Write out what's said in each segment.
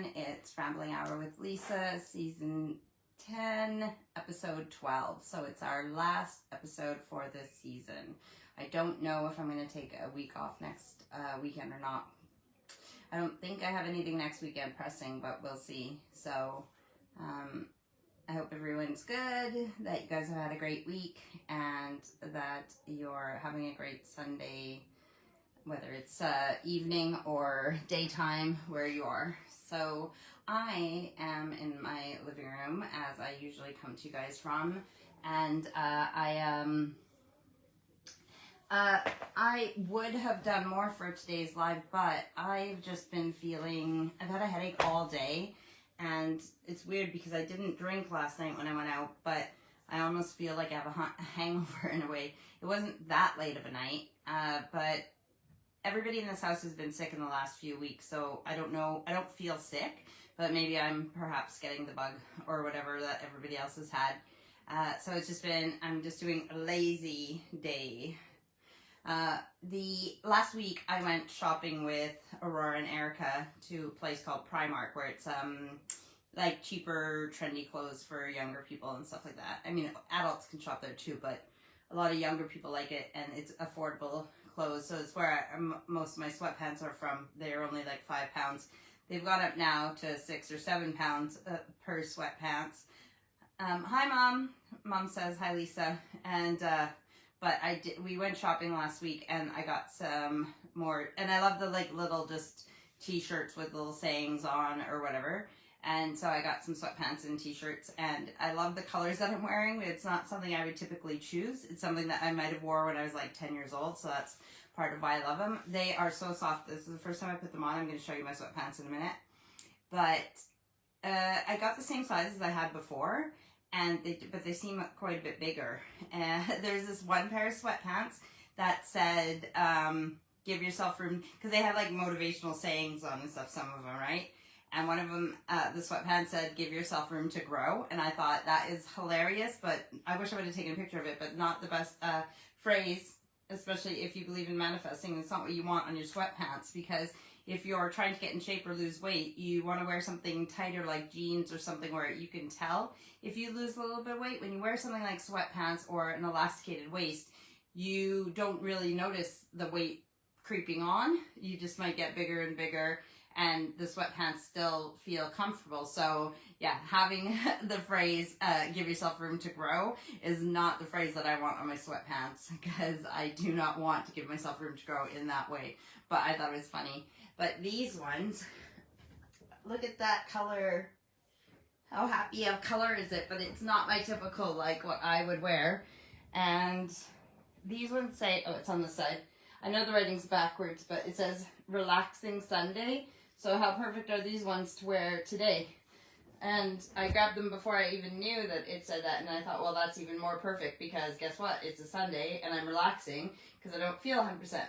everyone. It's Rambling Hour with Lisa, season 10, episode 12. So it's our last episode for this season. I don't know if I'm going to take a week off next weekend or not. I don't think I have anything next weekend pressing, but we'll see. So I hope everyone's good, that you guys have had a great week, and that you're having a great Sunday, whether it's evening or daytime where you are. So I am in my living room, as I usually come to you guys from, and I would have done more for today's live, but I've just been feeling, I've had a headache all day, and it's weird because I didn't drink last night when I went out, but I almost feel like I have a hangover in a way. It wasn't that late of a night, but everybody in this house has been sick in the last few weeks, so I don't know, I don't feel sick, but maybe I'm perhaps getting the bug or whatever that everybody else has had. So it's just been, I'm just doing a lazy day. The last week I went shopping with Aurora and Erica to a place called Primark, where it's like cheaper, trendy clothes for younger people and stuff like that. I mean, adults can shop there too, but a lot of younger people like it, and it's affordable clothes. So it's where most of my sweatpants are from. They're only like £5. They've gone up now to £6 or £7 per sweatpants. Hi, Mom. Mom says hi, Lisa. And but we went shopping last week, and I got some more. And I love the like little just t-shirts with little sayings on or whatever. And so I got some sweatpants and t-shirts, and I love the colors that I'm wearing. It's not something I would typically choose. It's something that I might have wore when I was like 10 years old, so that's part of why I love them. They are so soft. This is the first time I put them on. I'm going to show you my sweatpants in a minute. But I got the same size as I had before, and they seem quite a bit bigger. There's this one pair of sweatpants that said, give yourself room, because they had like motivational sayings on and stuff, some of them, right? And one of them, the sweatpants said, give yourself room to grow. And I thought that is hilarious, but I wish I would have taken a picture of it, but not the best phrase, especially if you believe in manifesting. It's not what you want on your sweatpants, because if you're trying to get in shape or lose weight, you want to wear something tighter like jeans or something where you can tell if you lose a little bit of weight. When you wear something like sweatpants or an elasticated waist, you don't really notice the weight creeping on. You just might get bigger and bigger, and the sweatpants still feel comfortable. So yeah, having the phrase, give yourself room to grow, is not the phrase that I want on my sweatpants, because I do not want to give myself room to grow in that way. But I thought it was funny. But these ones, look at that color. How happy of color is it? But it's not my typical, like what I would wear. And these ones say, oh, it's on the side. I know the writing's backwards, but it says relaxing Sunday. So how perfect are these ones to wear today? And I grabbed them before I even knew that it said that, and I thought, well, that's even more perfect, because guess what? It's a Sunday, and I'm relaxing, because I don't feel 100%.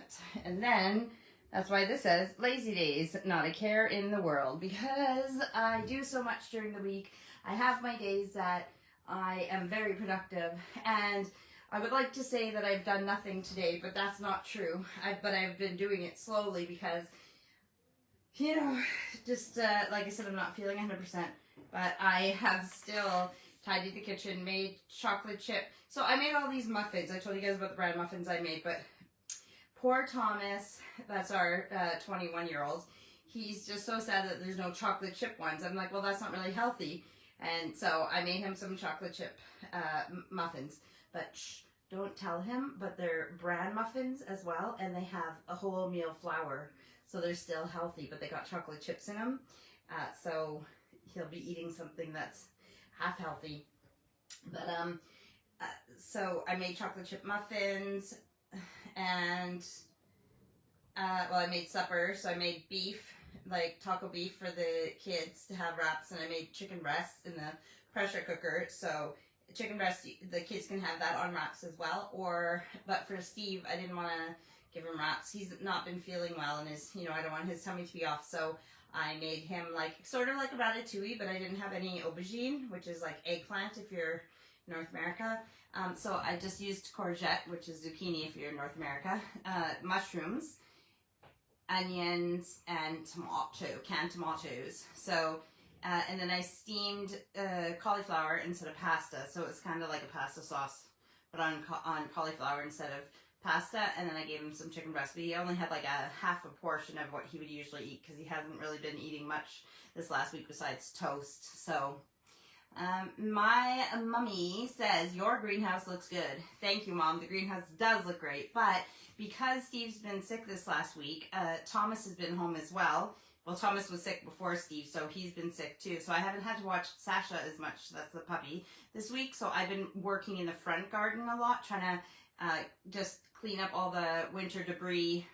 And then, that's why this says, lazy days, not a care in the world, because I do so much during the week. I have my days that I am very productive, and I would like to say that I've done nothing today, but that's not true. But I've been doing it slowly, because you know, just like I said, I'm not feeling 100%, but I have still tidied the kitchen, made chocolate chip. So I made all these muffins. I told you guys about the bread muffins I made, but poor Thomas, that's our 21-year-old, he's just so sad that there's no chocolate chip ones. I'm like, well, that's not really healthy. And so I made him some chocolate chip muffins, but shh, don't tell him, but they're bran muffins as well, and they have a wholemeal flour. So they're still healthy, but they got chocolate chips in them. So he'll be eating something that's half healthy. But so I made chocolate chip muffins, and well, I made supper. So I made beef, like taco beef for the kids to have wraps, and I made chicken breasts in the pressure cooker. So chicken breast, the kids can have that on wraps as well. But for Steve, I didn't want to give him wraps. He's not been feeling well, and I don't want his tummy to be off, so I made him like sort of like a ratatouille, but I didn't have any aubergine, which is like eggplant if you're in North America. So I just used courgette, which is zucchini if you're in North America, mushrooms, onions and canned tomatoes. So, and then I steamed cauliflower instead of pasta. So it's kind of like a pasta sauce, but on cauliflower instead of pasta. And then I gave him some chicken breast, but he only had like a half a portion of what he would usually eat because he hasn't really been eating much this last week besides toast. So my mummy says, your greenhouse looks good. Thank you, Mom. The greenhouse does look great. But because Steve's been sick this last week, Thomas has been home as well. Well, Thomas was sick before Steve, so he's been sick too. So I haven't had to watch Sasha as much, that's the puppy, this week. So I've been working in the front garden a lot, trying to just clean up all the winter debris,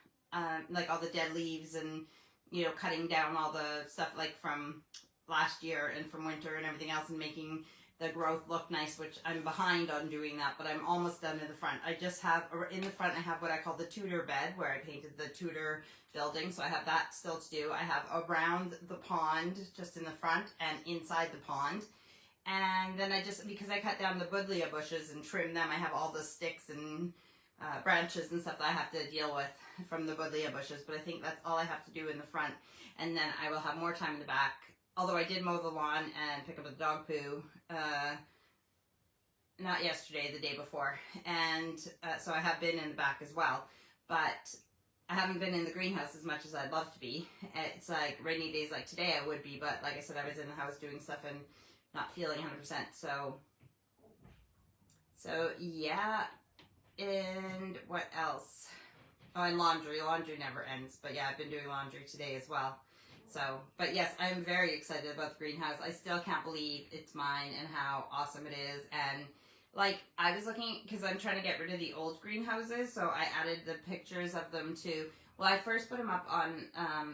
like all the dead leaves and, you know, cutting down all the stuff like from last year and from winter and everything else and making the growth look nice, which I'm behind on doing that, but I'm almost done in the front. I just have, in the front, I have what I call the Tudor bed, where I painted the Tudor building, so I have that still to do. I have around the pond, just in the front, and inside the pond. And then I just, because I cut down the buddleia bushes and trim them, I have all the sticks and branches and stuff that I have to deal with from the buddleia bushes, but I think that's all I have to do in the front. And then I will have more time in the back. Although I did mow the lawn and pick up the dog poo, not yesterday, the day before. And so I have been in the back as well. But I haven't been in the greenhouse as much as I'd love to be. It's like rainy days like today I would be, but like I said, I was in the house doing stuff and not feeling 100%. So yeah. And what else? Oh, and laundry. Laundry never ends. But yeah, I've been doing laundry today as well. So, but yes, I'm very excited about the greenhouse. I still can't believe it's mine and how awesome it is. And like, I was looking, because I'm trying to get rid of the old greenhouses, so I added the pictures of them to, well, I first put them up on,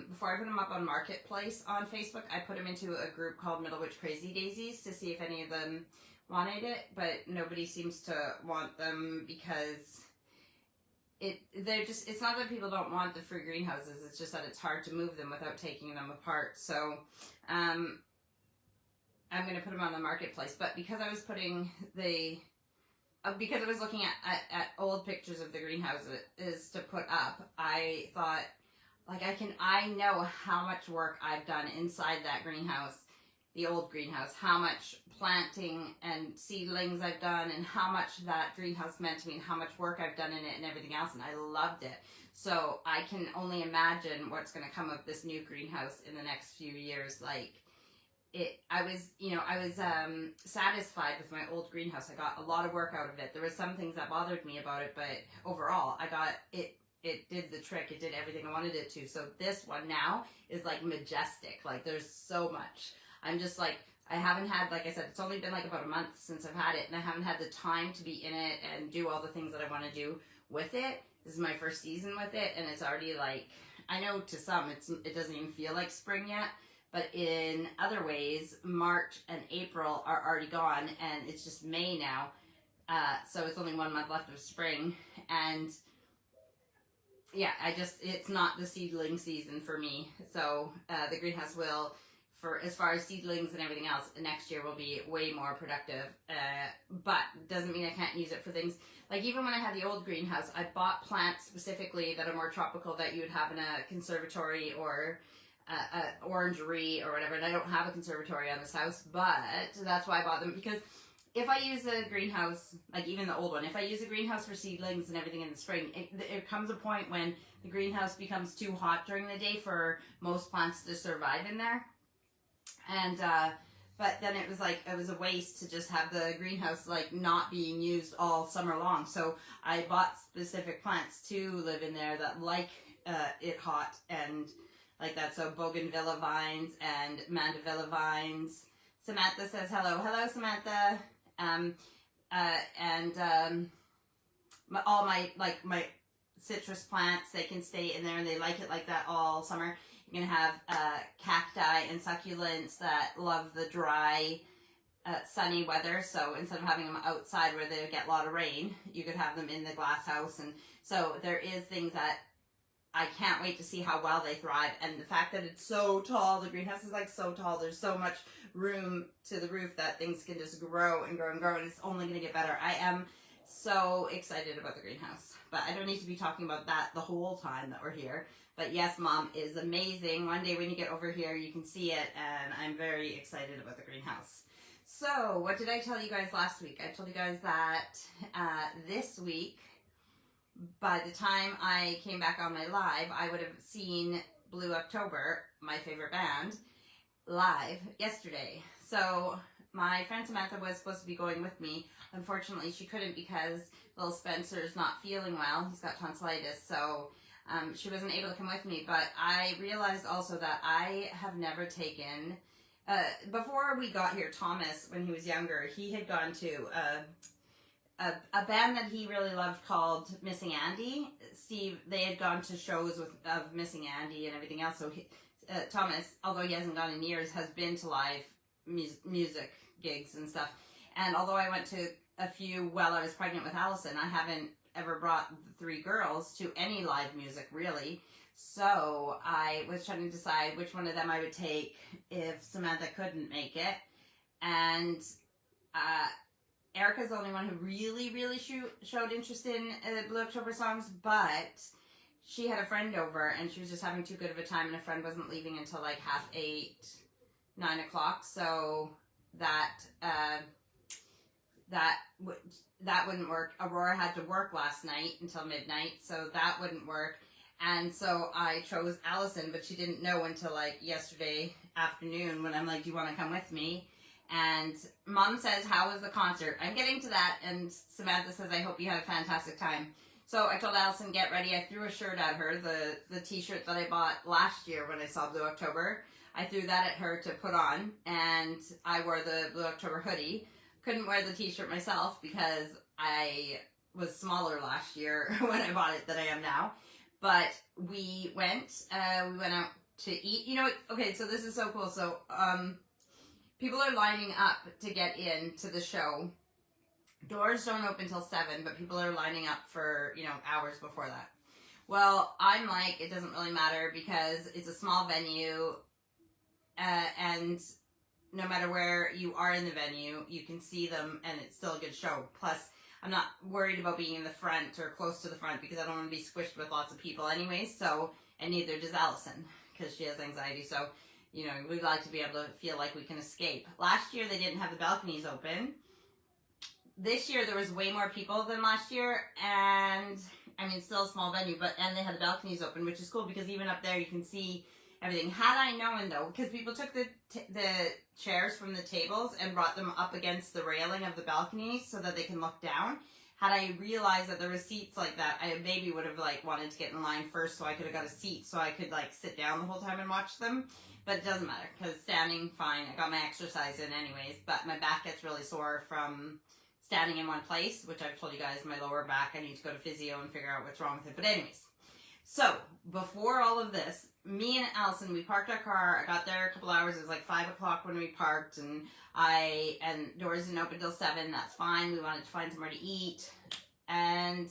before I put them up on Marketplace on Facebook, I put them into a group called Middle Witch Crazy Daisies to see if any of them wanted it, but nobody seems to want them because it's not that people don't want the free greenhouses, it's just that it's hard to move them without taking them apart. So I'm going to put them on the Marketplace, but because I was putting because I was looking at old pictures of the greenhouses to put up, I thought, like, I know how much work I've done inside that greenhouse, the old greenhouse, how much planting and seedlings I've done and how much that greenhouse meant to me and how much work I've done in it and everything else, and I loved it. So I can only imagine what's going to come of this new greenhouse in the next few years. Like, I was satisfied with my old greenhouse. I got a lot of work out of it. There were some things that bothered me about it, but overall, I got it. It did the trick. It did everything I wanted it to. So this one now is like majestic. Like, there's so much. I'm just like, I haven't had, like I said, it's only been like about a month since I've had it, and I haven't had the time to be in it and do all the things that I want to do with it. This is my first season with it, and it's already like, I know to some it doesn't even feel like spring yet, but in other ways, March and April are already gone, and it's just May now. So it's only 1 month left of spring, and yeah, it's not the seedling season for me. So the greenhouse will, for as far as seedlings and everything else, next year will be way more productive, but doesn't mean I can't use it for things. Like, even when I had the old greenhouse, I bought plants specifically that are more tropical that you would have in a conservatory or a orangery or whatever, and I don't have a conservatory on this house, but that's why I bought them, because if I use a greenhouse, like even the old one, if I use a greenhouse for seedlings and everything in the spring, it comes a point when the greenhouse becomes too hot during the day for most plants to survive in there. And but then it was like, it was a waste to just have the greenhouse like not being used all summer long. So I bought specific plants to live in there that like it hot and like that. So bougainvillea vines and mandevilla vines. Samantha says hello. Hello, Samantha. All my citrus plants, they can stay in there and they like it like that all summer. You're going to have cacti and succulents that love the dry, sunny weather. So instead of having them outside where they get a lot of rain, you could have them in the glass house. And so there is things that I can't wait to see how well they thrive. And the fact that it's so tall, the greenhouse is like so tall, there's so much room to the roof that things can just grow and grow and grow, and it's only going to get better. I am So excited about the greenhouse. But I don't need to be talking about that the whole time that we're here. But yes, Mom is amazing. One day when you get over here, you can see it, and I'm very excited about the greenhouse. So, what did I tell you guys last week? I told you guys that this week, by the time I came back on my live, I would have seen Blue October, my favorite band, live yesterday. So, my friend Samantha was supposed to be going with me. Unfortunately, she couldn't because little Spencer's not feeling well. He's got tonsillitis, so she wasn't able to come with me. But I realized also that I have never taken... before we got here, Thomas, when he was younger, he had gone to a band that he really loved called Missing Andy. Steve, they had gone to shows of Missing Andy and everything else. So Thomas, although he hasn't gone in years, has been to live music gigs and stuff. And although I went to a few while I was pregnant with Allison, I haven't ever brought the three girls to any live music, really. So I was trying to decide which one of them I would take if Samantha couldn't make it. And Erica's the only one who really showed interest in Blue October songs, but she had a friend over and she was just having too good of a time, and a friend wasn't leaving until like 8:30, 9 o'clock. So that wouldn't work. Aurora had to work last night until midnight, so that wouldn't work. And so I chose Allison, but she didn't know until like yesterday afternoon when I'm like, do you want to come with me? And Mom says, how was the concert? I'm getting to that. And Samantha says, I hope you had a fantastic time. So I told Allison, get ready. I threw a shirt at her, the t-shirt that I bought last year when I saw Blue October. I threw that at her to put on, and I wore the Blue October hoodie. Couldn't wear the t-shirt myself because I was smaller last year when I bought it than I am now. But we went out to eat. You know, okay, so this is so cool. So people are lining up to get into the show. Doors don't open till 7, but people are lining up for, hours before that. Well, I'm like, it doesn't really matter because it's a small venue, and no matter where you are in the venue, you can see them, and it's still a good show. Plus, I'm not worried about being in the front or close to the front because I don't want to be squished with lots of people anyway. So, and neither does Allison because she has anxiety. So, we'd like to be able to feel like we can escape. Last year, they didn't have the balconies open. This year, there was way more people than last year, and I mean, still a small venue, and they had the balconies open, which is cool because even up there, you can see everything. Had I known though, because people took the chairs from the tables and brought them up against the railing of the balcony so that they can look down. Had I realized that there were seats like that, I maybe would have wanted to get in line first so I could have got a seat so I could sit down the whole time and watch them. But it doesn't matter because standing, fine. I got my exercise in anyways, but my back gets really sore from standing in one place, which I've told you guys, my lower back, I need to go to physio and figure out what's wrong with it. But anyways, so before all of this, me and Allison, we parked our car. I got there a couple hours. It was like 5 o'clock when we parked, and doors didn't open till 7. That's fine. We wanted to find somewhere to eat, and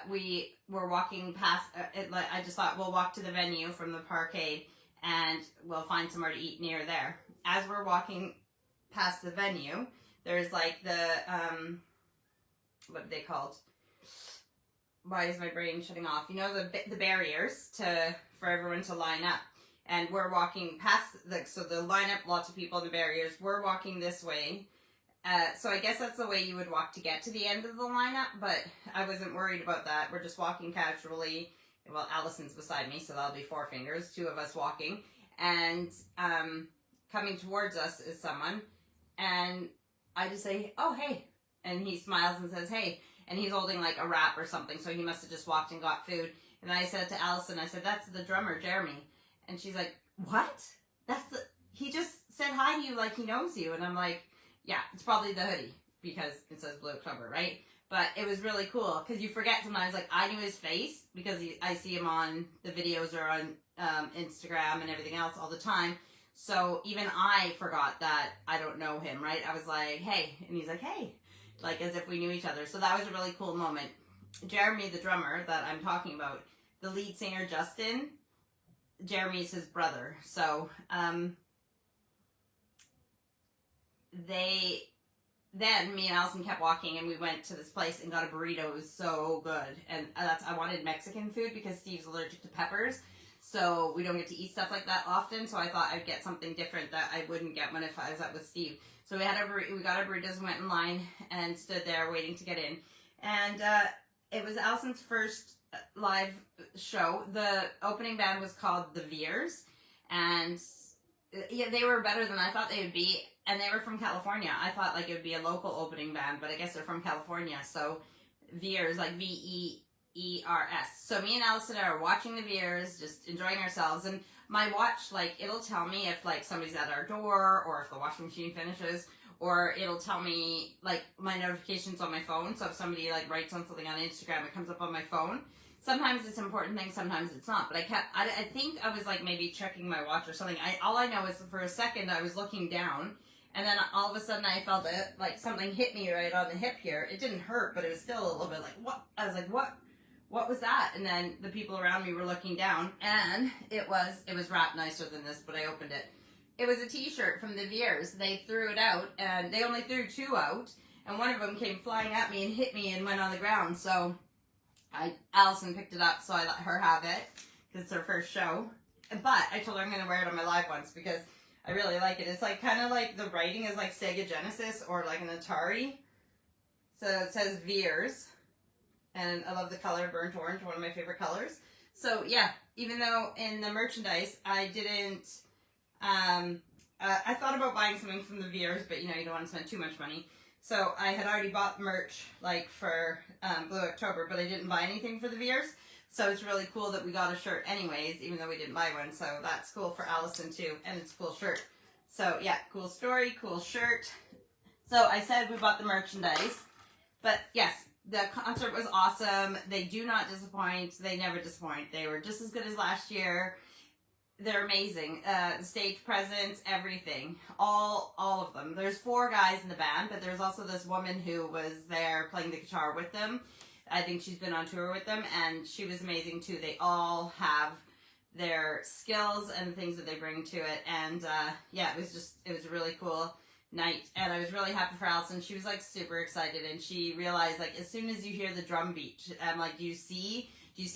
we were walking past. I just thought we'll walk to the venue from the parkade, and we'll find somewhere to eat near there. As we're walking past the venue, there's the what are they called? Why is my brain shutting off? The barriers for everyone to line up. And we're walking past so the lineup, lots of people in the barriers. We're walking this way. So I guess that's the way you would walk to get to the end of the lineup, but I wasn't worried about that. We're just walking casually. Well, Allison's beside me, so that'll be 4 fingers, 2 of us walking. And coming towards us is someone. And I just say, oh, hey. And he smiles and says, hey. And he's holding a wrap or something, so he must have just walked and got food. And I said to Allison, I said, that's the drummer, Jeremy. And she's like, what? He just said hi to you like he knows you. And I'm like, yeah, it's probably the hoodie because it says Blue October, right? But it was really cool because you forget sometimes, I knew his face because I see him on the videos or on Instagram and everything else all the time. So even I forgot that I don't know him, right? I was like, hey. And he's like, hey. As if we knew each other. So that was a really cool moment. Jeremy, the drummer that I'm talking about, the lead singer, Justin, Jeremy's his brother. So, then me and Allison kept walking, and we went to this place and got a burrito. It was so good, and I wanted Mexican food because Steve's allergic to peppers, so we don't get to eat stuff like that often. So I thought I'd get something different that I wouldn't get when if I was out with Steve. So we got our burritos, went in line, and stood there waiting to get in, and it was Allison's first live show. The opening band was called the Veers, and yeah, they were better than I thought they would be. And they were from California. I thought like it would be a local opening band, but I guess they're from California. So Veers, like Veers. So me and Allison are watching the Veers, just enjoying ourselves. And my watch, like, it'll tell me if like somebody's at our door, or if the washing machine finishes, or it'll tell me like my notifications on my phone. So if somebody like writes on something on Instagram, it comes up on my phone. Sometimes it's important things, sometimes it's not. But I think I was like maybe checking my watch or something. All I know is for a second I was looking down, and then all of a sudden I felt it, like something hit me right on the hip here. It didn't hurt, but it was still a little bit like, what? I was like, what was that? And then the people around me were looking down, and it was wrapped nicer than this, but I opened it. It was a t-shirt from the Veers. They threw it out, and they only threw 2 out, and one of them came flying at me and hit me and went on the ground. So Allison picked it up, so I let her have it, because it's her first show. But I told her I'm going to wear it on my live ones, because I really like it. It's like kind of like the writing is like Sega Genesis or like an Atari. So it says Veers. And I love the color, burnt orange, one of my favorite colors. So yeah, even though in the merchandise I didn't, I thought about buying something from the Veers, but you know, you don't want to spend too much money. So I had already bought merch like for Blue October, but I didn't buy anything for the Veers. So it's really cool that we got a shirt anyways, even though we didn't buy one. So that's cool for Allison too, and it's a cool shirt. So yeah, cool story, cool shirt. So I said we bought the merchandise, but yes, the concert was awesome. They do not disappoint. They never disappoint. They were just as good as last year. They're amazing. The stage presence, everything, all of them. There's 4 guys in the band, but there's also this woman who was there playing the guitar with them. I think she's been on tour with them, and she was amazing too. They all have their skills and the things that they bring to it, and yeah, it was a really cool night, and I was really happy for Allison. She was like super excited, and she realized like as soon as you hear the drum beat, I'm like, do you see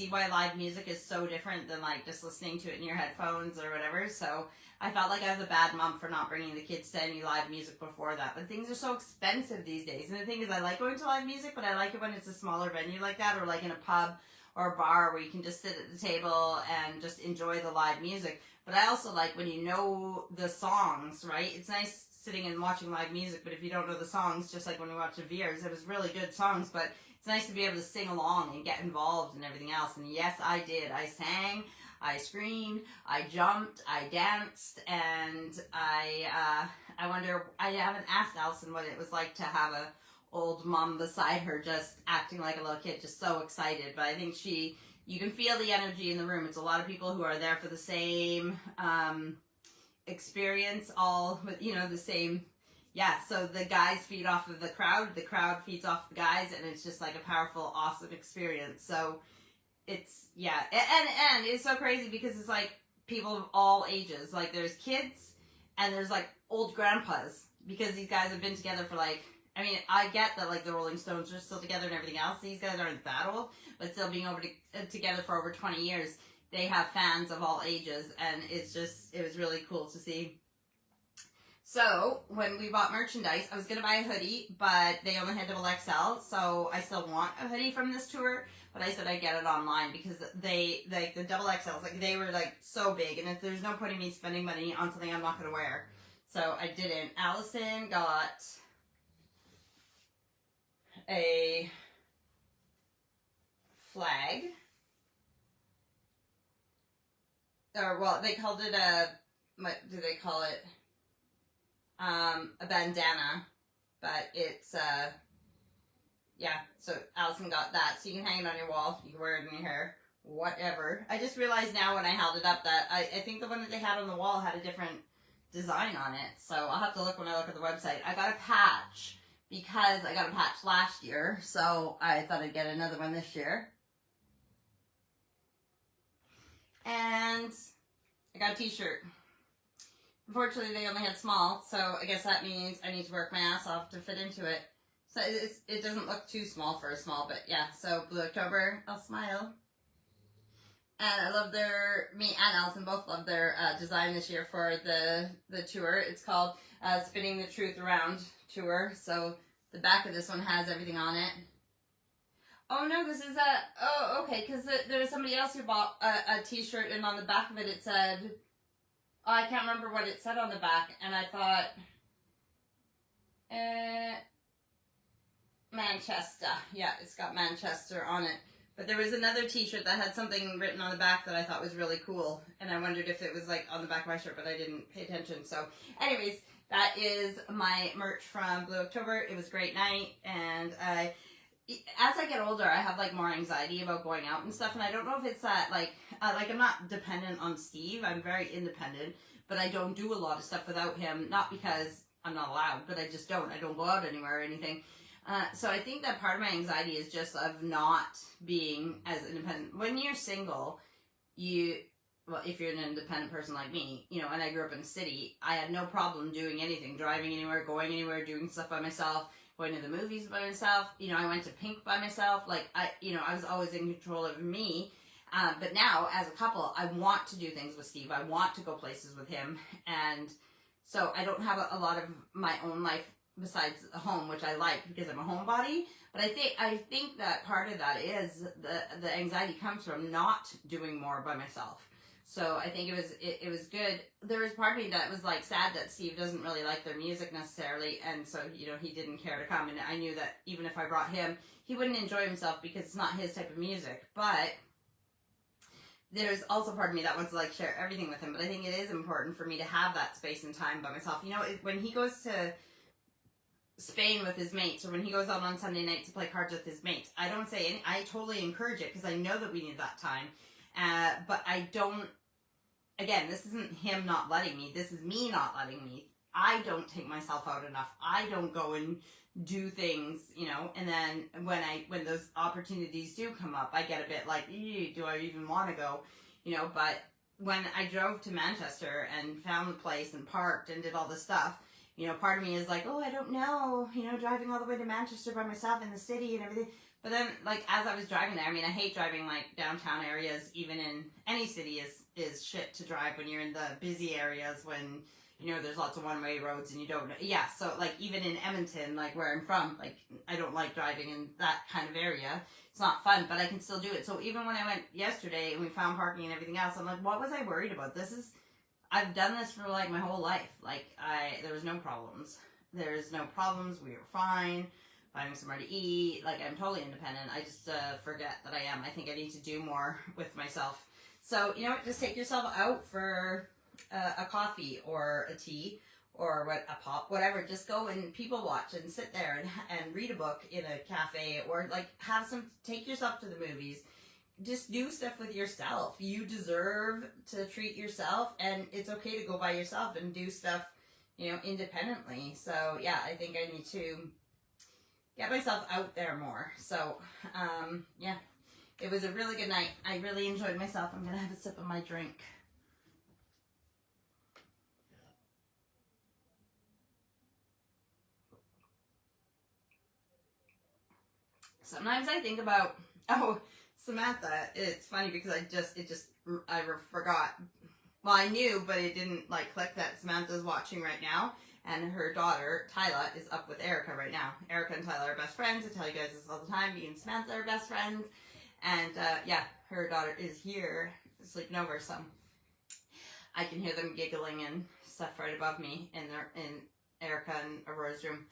why live music is so different than like just listening to it in your headphones or whatever? So I felt like I was a bad mom for not bringing the kids to any live music before that. But things are so expensive these days. And the thing is, I like going to live music, but I like it when it's a smaller venue like that, or like in a pub or a bar where you can just sit at the table and just enjoy the live music. But I also like when you know the songs, right? It's nice sitting and watching live music, but if you don't know the songs, just like when we watched the Veers, it was really good songs, but it's nice to be able to sing along and get involved and everything else. And yes, I did. I sang, I screamed, I jumped, I danced, and I wonder, I haven't asked Allison what it was like to have a old mom beside her just acting like a little kid, just so excited. But I think you can feel the energy in the room. It's a lot of people who are there for the same experience, all with, you know, the same. Yeah, so the guys feed off of the crowd feeds off the guys, and it's just like a powerful, awesome experience. So it's, yeah, and it's so crazy because it's like people of all ages. Like there's kids and there's like old grandpas, because these guys have been together for like, I mean, I get that like the Rolling Stones are still together and everything else. These guys aren't that old, but still being together for over 20 years, they have fans of all ages, and it was really cool to see. So when we bought merchandise, I was going to buy a hoodie, but they only had XXL, so I still want a hoodie from this tour, but I said I'd get it online because they, like the XXLs, like they were like so big, and if there's no point in me spending money on something I'm not going to wear. So I didn't. Allison got a flag, or well, they called it what do they call it? A bandana, but it's, yeah, so Allison got that, so you can hang it on your wall, you can wear it in your hair, whatever. I just realized now when I held it up that I think the one that they had on the wall had a different design on it, so I'll have to look when I look at the website. I got a patch, because I got a patch last year, so I thought I'd get another one this year. And I got a t-shirt. unfortunately they only had small, so I guess that means I need to work my ass off to fit into it. So it doesn't look too small for a small, but yeah, so Blue October, I'll smile. And I love me and Allison both love their design this year for the tour. It's called Spinning the Truth Around Tour. So the back of this one has everything on it. Oh no, this is okay, because there was somebody else who bought a t-shirt, and on the back of it it said, oh, I can't remember what it said on the back, and I thought, Manchester. Yeah, it's got Manchester on it. But there was another t-shirt that had something written on the back that I thought was really cool. And I wondered if it was like on the back of my shirt, but I didn't pay attention. So anyways, that is my merch from Blue October. It was a great night. And as I get older, I have like more anxiety about going out and stuff. And I don't know if it's that like I'm not dependent on Steve. I'm very independent. But I don't do a lot of stuff without him. Not because I'm not allowed, but I just don't. I don't go out anywhere or anything. So I think that part of my anxiety is just of not being as independent. When you're single, well, if you're an independent person like me, you know, and I grew up in a city, I had no problem doing anything, driving anywhere, going anywhere, doing stuff by myself, going to the movies by myself. You know, I went to Pink by myself. Like, I was always in control of me. But now, as a couple, I want to do things with Steve. I want to go places with him. And so I don't have a lot of my own life besides home, which I like because I'm a homebody. But I think that part of that is the anxiety comes from not doing more by myself. So I think it was good. There was part of me that was like sad that Steve doesn't really like their music necessarily, and so, you know, he didn't care to come, and I knew that even if I brought him, he wouldn't enjoy himself because it's not his type of music. But there's also part of me that wants to like share everything with him. But I think it is important for me to have that space and time by myself. You know, when he goes to Spain with his mates, or when he goes out on Sunday night to play cards with his mates, I don't say any, I totally encourage it because I know that we need that time. But I don't, again, this isn't him not letting me, this is me not letting me. I don't take myself out enough. I don't go and do things, you know, and then when those opportunities do come up, I get a bit like, do I even want to go, you know? But when I drove to Manchester and found the place and parked and did all this stuff, you know, part of me is like, oh, I don't know, you know, driving all the way to Manchester by myself in the city and everything. But then, like, as I was driving there, I mean, I hate driving, like, downtown areas, even in any city is shit to drive when you're in the busy areas when, you know, there's lots of one-way roads and you don't know. Yeah, so, like, even in Edmonton, like, where I'm from, like, I don't like driving in that kind of area. It's not fun, but I can still do it. So even when I went yesterday and we found parking and everything else, I'm like, what was I worried about? I've done this for, like, my whole life. Like, there was no problems. There's no problems. We were fine. Finding somewhere to eat. Like, I'm totally independent. I just forget that I am. I think I need to do more with myself. So, you know what? Just take yourself out for a coffee or a tea or a pop, whatever. Just go and people watch and sit there and read a book in a cafe, or, like, take yourself to the movies. Just do stuff with yourself. You deserve to treat yourself, and it's okay to go by yourself and do stuff, you know, independently. So, yeah, I think I need to get myself out there more. So, yeah, it was a really good night. I really enjoyed myself. I'm going to have a sip of my drink. Sometimes I think about, Samantha, it's funny because I forgot. Well, I knew, but it didn't, like, click that Samantha's watching right now. And her daughter, Tyla, is up with Erica right now. Erica and Tyla are best friends. I tell you guys this all the time. Me and Samantha are best friends. And, yeah, her daughter is here sleeping over, so I can hear them giggling and stuff right above me in Erica and Aurora's room.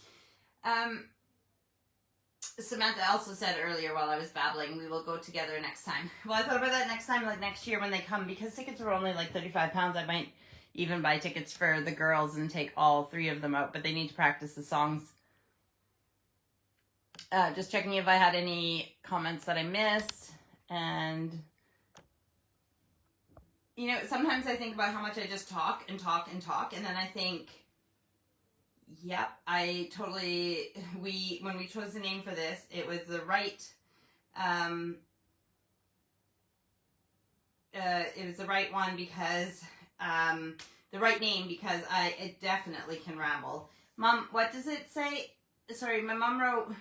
Samantha also said earlier while I was babbling, we will go together next time. Well, I thought about that next time, like next year when they come, because tickets are only like £35. I might even buy tickets for the girls and take all 3 of them out, but they need to practice the songs. Just checking if I had any comments that I missed. And, you know, sometimes I think about how much I just talk and talk and talk, and then I think, yep, when we chose the name for this, it was the right, it was the right one because the right name because it definitely can ramble. Mom, what does it say? Sorry, my mom wrote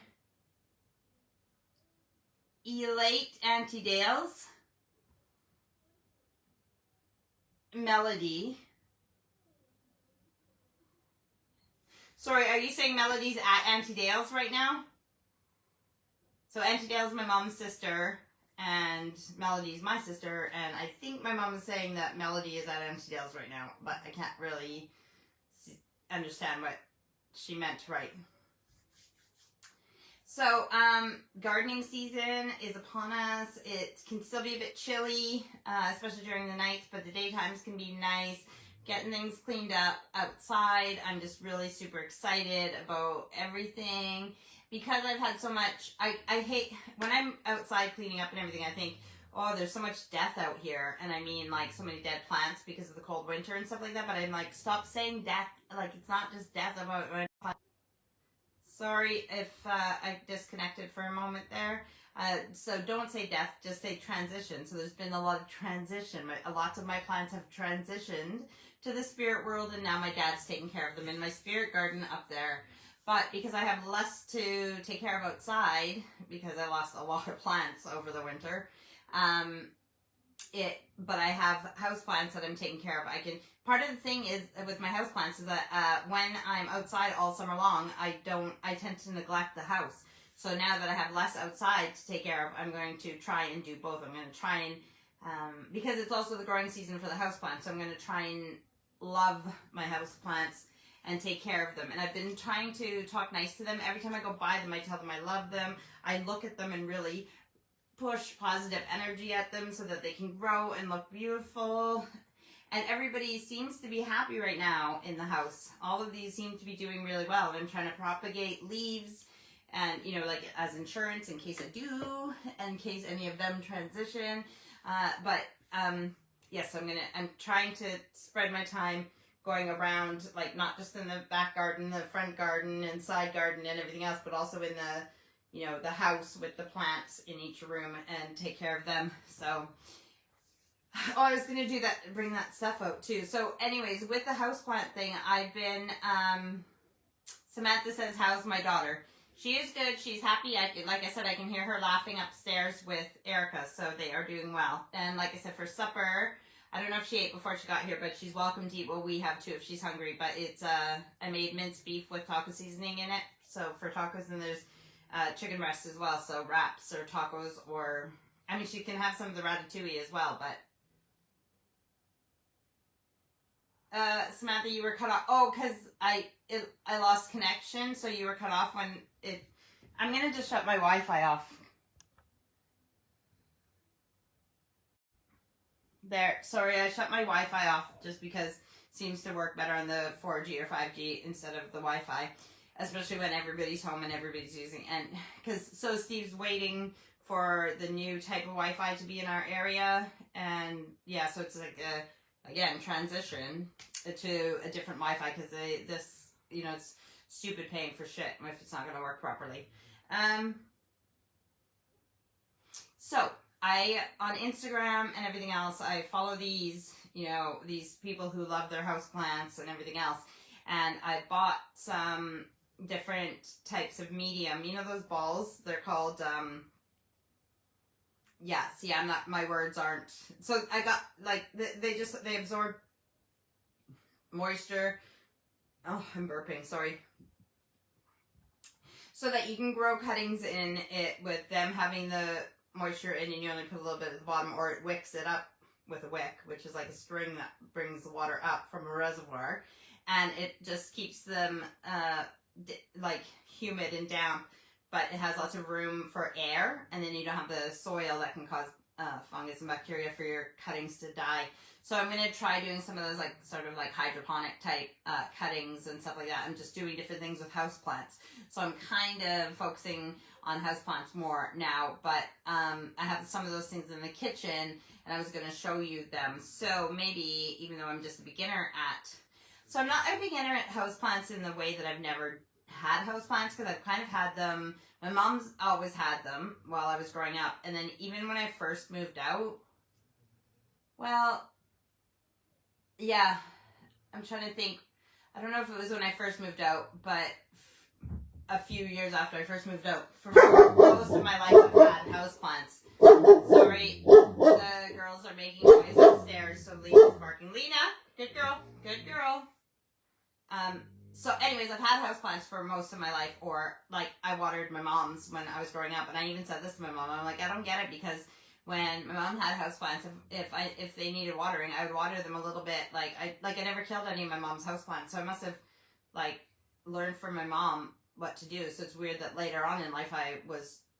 Elate Antidales Melody. Sorry, are you saying Melody's at Auntie Dale's right now? So Auntie Dale's my mom's sister, and Melody's my sister, and I think my mom is saying that Melody is at Auntie Dale's right now, but I can't really understand what she meant to write. So, gardening season is upon us. It can still be a bit chilly, especially during the nights, but the daytimes can be nice. Getting things cleaned up outside. I'm just really super excited about everything because I've had so much. I hate when I'm outside cleaning up and everything. I think, oh, there's so much death out here, and I mean like so many dead plants because of the cold winter and stuff like that. But I'm like, stop saying death. Like it's not just death about. Sorry if I disconnected for a moment there. So don't say death, just say transition. So there's been a lot of transition. A lot of my plants have transitioned to the spirit world, and now my dad's taking care of them in my spirit garden up there. But because I have less to take care of outside, because I lost a lot of plants over the winter, but I have house plants that I'm taking care of. Part of the thing is with my house plants is that when I'm outside all summer long, I tend to neglect the house. So now that I have less outside to take care of, I'm going to try and do both. I'm going to try and, because it's also the growing season for the house plants, so I'm going to try and love my house plants and take care of them. And I've been trying to talk nice to them. Every time I go by them, I tell them I love them. I look at them and really push positive energy at them so that they can grow and look beautiful. And everybody seems to be happy right now in the house. All of these seem to be doing really well. I'm trying to propagate leaves and, you know, like as insurance in case I do, in case any of them transition. Yes, I'm trying to spread my time going around, like not just in the back garden, the front garden and side garden and everything else, but also in the, you know, the house with the plants in each room and take care of them. So, oh, I was going to do that, bring that stuff out too. So anyways, with the houseplant thing, I've been, Samantha says, how's my daughter? She is good. She's happy. Like I said, I can hear her laughing upstairs with Erica, so they are doing well. And like I said, for supper, I don't know if she ate before she got here, but she's welcome to eat what we have too if she's hungry. But it's, I made minced beef with taco seasoning in it. So for tacos, and there's chicken breasts as well. So wraps or tacos, or, I mean, she can have some of the ratatouille as well, but. Samantha, you were cut off. Oh, because I lost connection, so you were cut off when it... I'm going to just shut my Wi-Fi off. There. Sorry, I shut my Wi-Fi off just because it seems to work better on the 4G or 5G instead of the Wi-Fi, especially when everybody's home and everybody's using... And so Steve's waiting for the new type of Wi-Fi to be in our area, and yeah, so it's like a... Again, transition to a different Wi-Fi because this, you know, it's stupid paying for shit if it's not going to work properly. So, on Instagram and everything else, I follow these, you know, these people who love their houseplants and everything else. And I bought some different types of medium. You know those balls? They're called, yeah, see, my words aren't, so I got, like, they absorb moisture, oh, I'm burping, sorry, so that you can grow cuttings in it with them having the moisture in, and you only put a little bit at the bottom, or it wicks it up with a wick, which is like a string that brings the water up from a reservoir, and it just keeps them, like, humid and damp, but it has lots of room for air, and then you don't have the soil that can cause fungus and bacteria for your cuttings to die. So I'm going to try doing some of those, like, sort of like hydroponic type cuttings and stuff like that. I'm just doing different things with houseplants. So I'm kind of focusing on houseplants more now, but I have some of those things in the kitchen, and I was going to show you them. So maybe, even though I'm just a beginner so I'm not a beginner at houseplants in the way that I've never had houseplants, because I've kind of had them. My mom's always had them while I was growing up, and then even when I first moved out, well, yeah, I'm trying to think. I don't know if it was when I first moved out, but a few years after I first moved out, for most of my life I've had houseplants. Sorry, the girls are making noise upstairs, so Lena's barking. Lena, good girl, good girl. So anyways, I've had houseplants for most of my life, or like I watered my mom's when I was growing up, and I even said this to my mom. I'm like, I don't get it, because when my mom had houseplants, if they needed watering, I would water them a little bit. I never killed any of my mom's houseplants, so I must have like learned from my mom what to do. So it's weird that later on in life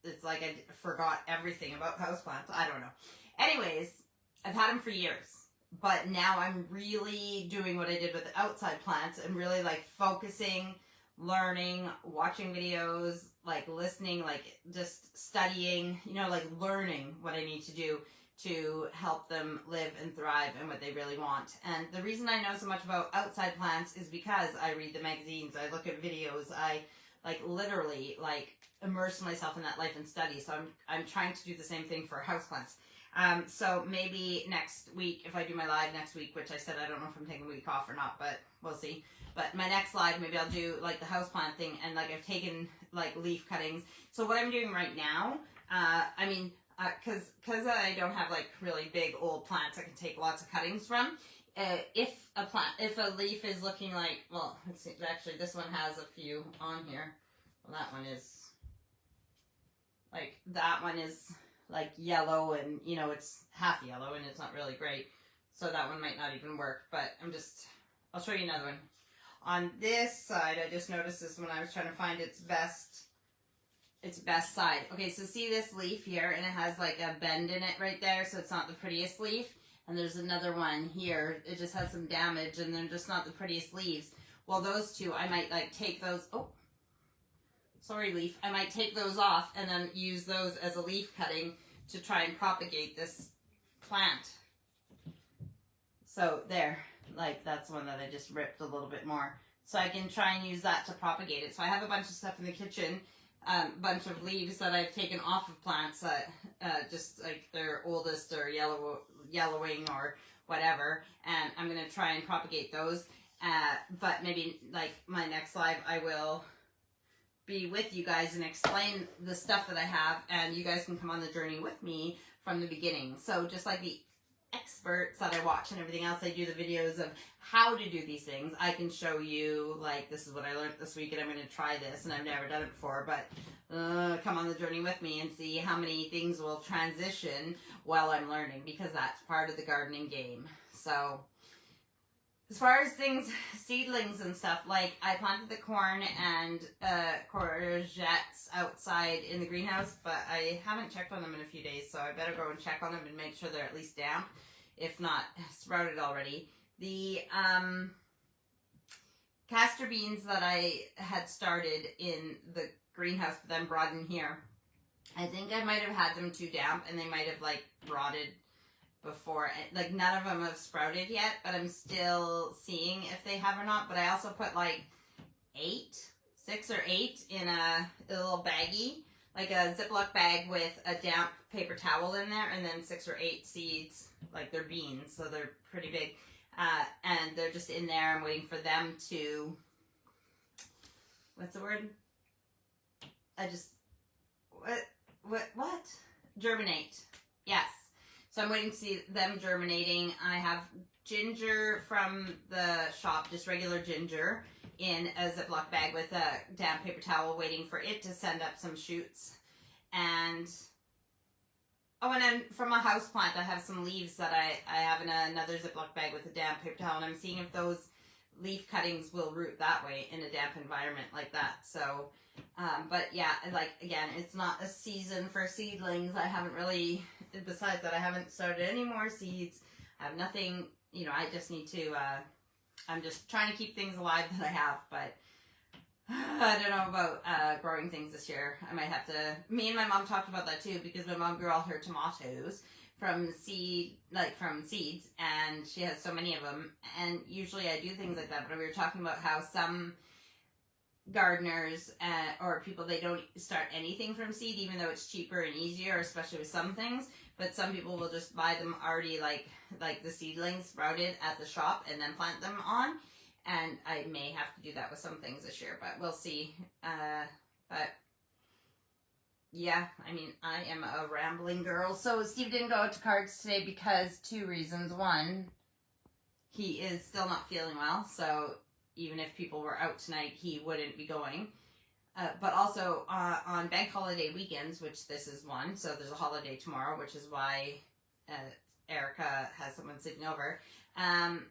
it's like I forgot everything about houseplants. I don't know. Anyways, I've had them for years. But now I'm really doing what I did with the outside plants and really like focusing, learning, watching videos, like listening, like just studying, like learning what I need to do to help them live and thrive and what they really want. And the reason I know so much about outside plants is because I read the magazines, I look at videos, I like literally like immerse myself in that life and study. So I'm trying to do the same thing for houseplants. So maybe next week, if I do my live next week, which I said I don't know if I'm taking a week off or not, but we'll see. But my next live, maybe I'll do like the houseplant thing, and like I've taken like leaf cuttings. So what I'm doing right now, because I don't have like really big old plants I can take lots of cuttings from. If a leaf is looking like, well, let's see, actually this one has a few on here. Well, that one is like yellow, and it's half yellow and it's not really great, so that one might not even work. But I'll show you another one. On this side, I just noticed this when I was trying to find its best side. Okay, so see this leaf here, and it has like a bend in it right there, so it's not the prettiest leaf. And there's another one here, it just has some damage and they're just not the prettiest leaves. Well, those two, I might like take those, sorry leaf, I might take those off and then use those as a leaf cutting to try and propagate this plant. So there, like that's one that I just ripped a little bit more. So I can try and use that to propagate it. So I have a bunch of stuff in the kitchen, bunch of leaves that I've taken off of plants that just like their oldest or yellowing or whatever, and I'm going to try and propagate those. But maybe like my next live I will be with you guys and explain the stuff that I have, and you guys can come on the journey with me from the beginning. So just like the experts that I watch and everything else, I do the videos of how to do these things. I can show you like, this is what I learned this week and I'm going to try this, and I've never done it before, but come on the journey with me and see how many things will transition while I'm learning, because that's part of the gardening game. So as far as things, seedlings and stuff, like I planted the corn and courgettes outside in the greenhouse, but I haven't checked on them in a few days, so I better go and check on them and make sure they're at least damp, if not sprouted already. The castor beans that I had started in the greenhouse but then brought in here, I think I might have had them too damp and they might have like rotted before. Like none of them have sprouted yet, but I'm still seeing if they have or not. But I also put like 6 or 8 in a little baggie, like a Ziploc bag with a damp paper towel in there, and then 6 or 8 seeds, like they're beans, so they're pretty big, and they're just in there. I'm waiting for them to, what's the word? What? Germinate. Yes. So I'm waiting to see them germinating. I have ginger from the shop, just regular ginger, in a Ziploc bag with a damp paper towel, waiting for it to send up some shoots. And then from a house plant, I have some leaves that I have in another Ziploc bag with a damp paper towel, and I'm seeing if those leaf cuttings will root that way in a damp environment like that. So, but yeah, like again, it's not a season for seedlings. I haven't really, besides that, I haven't started any more seeds. I have nothing, I just need to, I'm just trying to keep things alive that I have, but I don't know about growing things this year. I might have to, me and my mom talked about that too, because my mom grew all her tomatoes from seeds, and she has so many of them, and usually I do things like that, but we were talking about how some gardeners or people, they don't start anything from seed, even though it's cheaper and easier, especially with some things, but some people will just buy them already like the seedlings sprouted at the shop and then plant them on. And I may have to do that with some things this year, but we'll see. But yeah, I mean, I am a rambling girl. So Steve didn't go out to cards today because 2 reasons. One, he is still not feeling well, so even if people were out tonight, he wouldn't be going. But also on bank holiday weekends, which this is one, so there's a holiday tomorrow, which is why Erica has someone sitting over. Him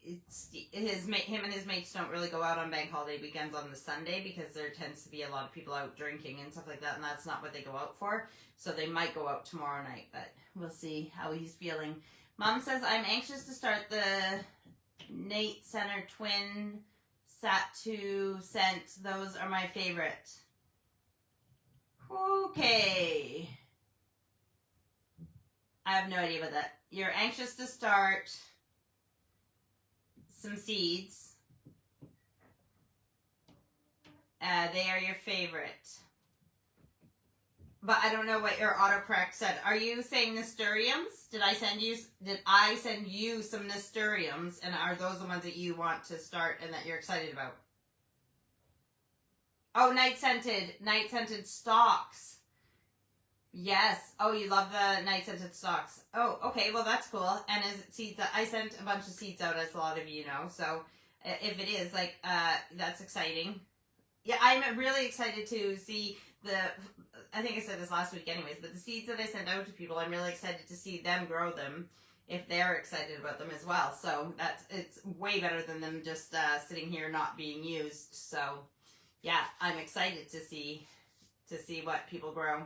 and his mates don't really go out on bank holiday weekends on the Sunday because there tends to be a lot of people out drinking and stuff like that, and that's not what they go out for. So they might go out tomorrow night, but we'll see how he's feeling. Mom says, I'm anxious to start the Nate Center Twin Sat2 scent. Those are my favorite. Okay. I have no idea about that. You're anxious to start some seeds. They are your favorite. But I don't know what your autocorrect said. Are you saying nasturtiums? Did I send you some nasturtiums? And are those the ones that you want to start and that you're excited about? Oh, night scented stalks. Yes. Oh, you love the night scented stalks. Oh, okay. Well, that's cool. And is it seeds? I sent a bunch of seeds out, as a lot of you know. So if it is, like, that's exciting. Yeah, I'm really excited to see I think I said this last week anyways, but the seeds that I send out to people, I'm really excited to see them grow them if they're excited about them as well. So it's way better than them just sitting here not being used. So yeah, I'm excited to see what people grow.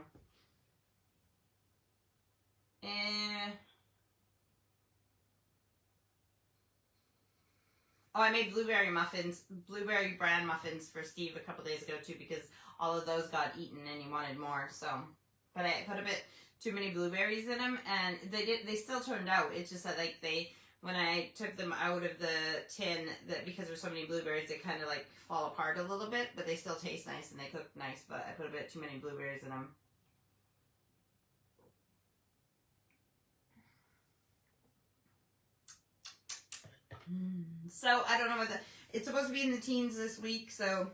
Oh, I made blueberry bran muffins for Steve a couple days ago too, because all of those got eaten and he wanted more. So, but I put a bit too many blueberries in them, and they still turned out. It's just that when I took them out of the tin, that because there's so many blueberries, they kind of like fall apart a little bit, but they still taste nice and they cook nice. But I put a bit too many blueberries in them. So I don't know it's supposed to be in the teens this week, so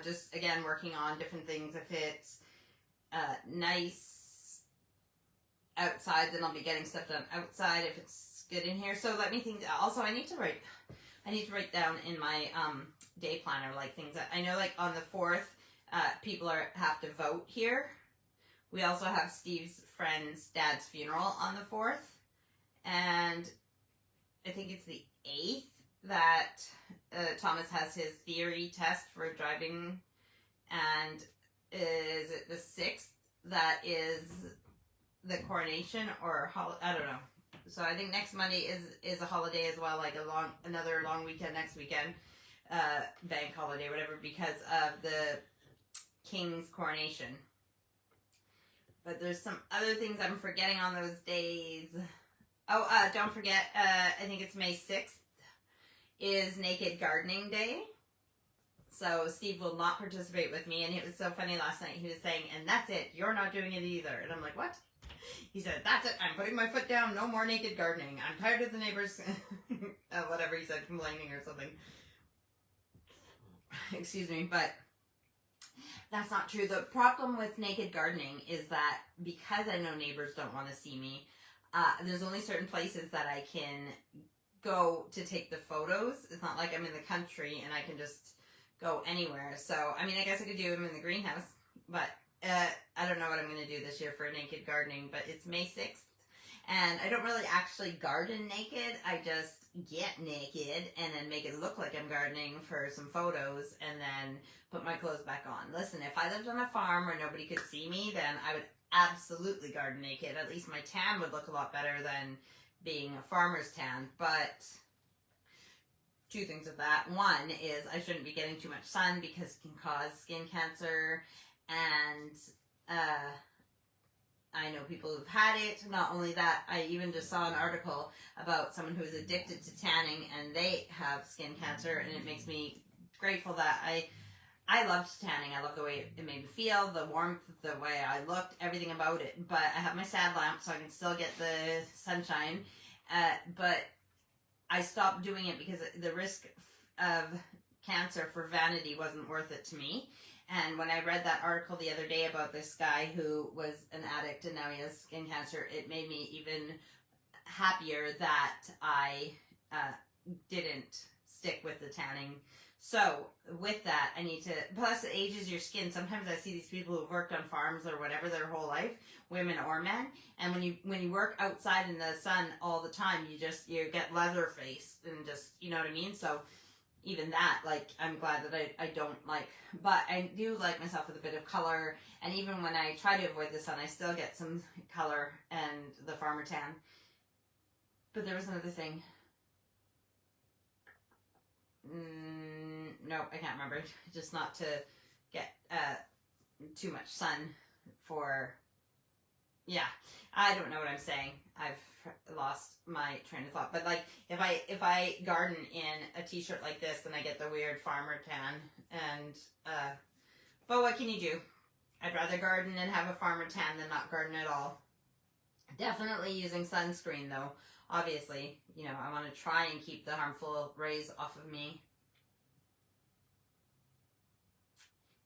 just again working on different things. If it's nice outside, then I'll be getting stuff done outside. If it's good in here, so let me think. Also, I need to write down in my day planner like things that I know. Like on the 4th, people have to vote here. We also have Steve's friend's dad's funeral on the 4th, and I think it's the 8th that Thomas has his theory test for driving, and is it the 6th that is the coronation, or I don't know. So I think next Monday is a holiday as well, like another long weekend next weekend, bank holiday, whatever, because of the king's coronation. But there's some other things I'm forgetting on those days. Oh, don't forget, I think it's May 6th is Naked Gardening Day. So Steve will not participate with me, and it was so funny last night. He was saying, and that's it, you're not doing it either. And I'm like, what? He said, that's it, I'm putting my foot down, no more naked gardening. I'm tired of the neighbors, whatever he said, complaining or something. Excuse me, but that's not true. The problem with naked gardening is that because I know neighbors don't want to see me, there's only certain places that I can go to take the photos. It's not like I'm in the country and I can just go anywhere. So, I mean, I guess I could do them in the greenhouse, but I don't know what I'm going to do this year for naked gardening, but it's May 6th, and I don't really actually garden naked. I just get naked and then make it look like I'm gardening for some photos and then put my clothes back on. Listen, if I lived on a farm where nobody could see me, then I would absolutely garden naked. At least my tan would look a lot better than being a farmer's tan. But 2 things of that. One is I shouldn't be getting too much sun because it can cause skin cancer, and I know people who've had it. Not only that, I even just saw an article about someone who is addicted to tanning and they have skin cancer, and it makes me grateful that I loved tanning. I loved the way it made me feel, the warmth, the way I looked, everything about it. But I have my sad lamp, so I can still get the sunshine. But I stopped doing it because the risk of cancer for vanity wasn't worth it to me. And when I read that article the other day about this guy who was an addict and now he has skin cancer, it made me even happier that I didn't stick with the tanning. So with that, I need to, plus it ages your skin. Sometimes I see these people who've worked on farms or whatever their whole life, women or men, and when you work outside in the sun all the time, you get leather face and just, you know what I mean? So even that, like, I'm glad that I don't like, but I do like myself with a bit of color, and even when I try to avoid the sun, I still get some color and the farmer tan. But there was another thing. No, I can't remember. Just not to get too much sun for, yeah, I don't know what I'm saying. I've lost my train of thought. But like, if I garden in a t-shirt like this, then I get the weird farmer tan. And, but what can you do? I'd rather garden and have a farmer tan than not garden at all. Definitely using sunscreen though. Obviously, you know, I want to try and keep the harmful rays off of me.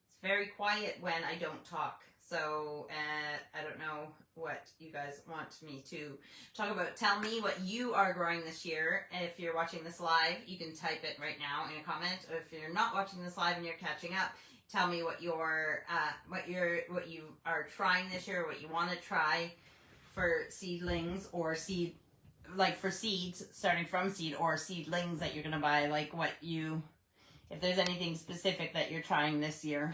It's very quiet when I don't talk. So, I don't know what you guys want me to talk about. Tell me what you are growing this year. And if you're watching this live, you can type it right now in a comment. Or if you're not watching this live and you're catching up, tell me what you are trying this year, what you want to try for seedlings or for seeds, starting from seed, or seedlings that you're going to buy, like if there's anything specific that you're trying this year.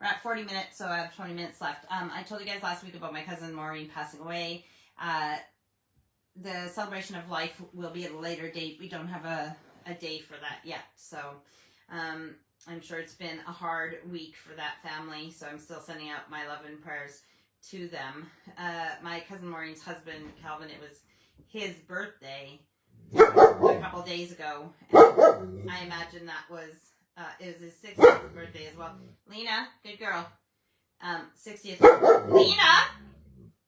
We're at 40 minutes, so I have 20 minutes left. I told you guys last week about my cousin Maureen passing away. The celebration of life will be at a later date. We don't have a day for that yet, so I'm sure it's been a hard week for that family, so I'm still sending out my love and prayers to them. My cousin Maureen's husband, Calvin, it was his birthday a couple days ago, and I imagine that was it was his 60th birthday as well. Lena, good girl. 60th. Lena,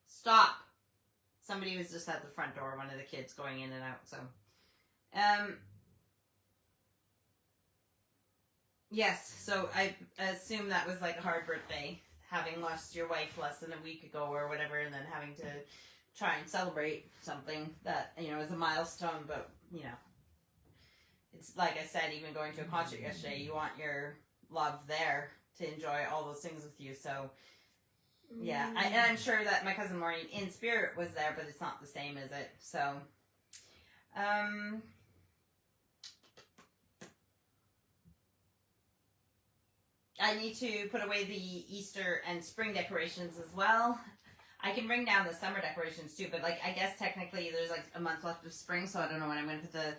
stop. Somebody was just at the front door. One of the kids going in and out. So, yes. So I assume that was like a hard birthday, having lost your wife less than a week ago or whatever, and then having to try and celebrate something that, you know, is a milestone, but, you know, it's like I said, even going to a concert yesterday, you want your love there to enjoy all those things with you. So, yeah, and I'm sure that my cousin Maureen in spirit was there, but it's not the same, is it? So, I need to put away the Easter and spring decorations as well. I can bring down the summer decorations too, but like, I guess technically there's like a month left of spring, so I don't know when I'm going to put the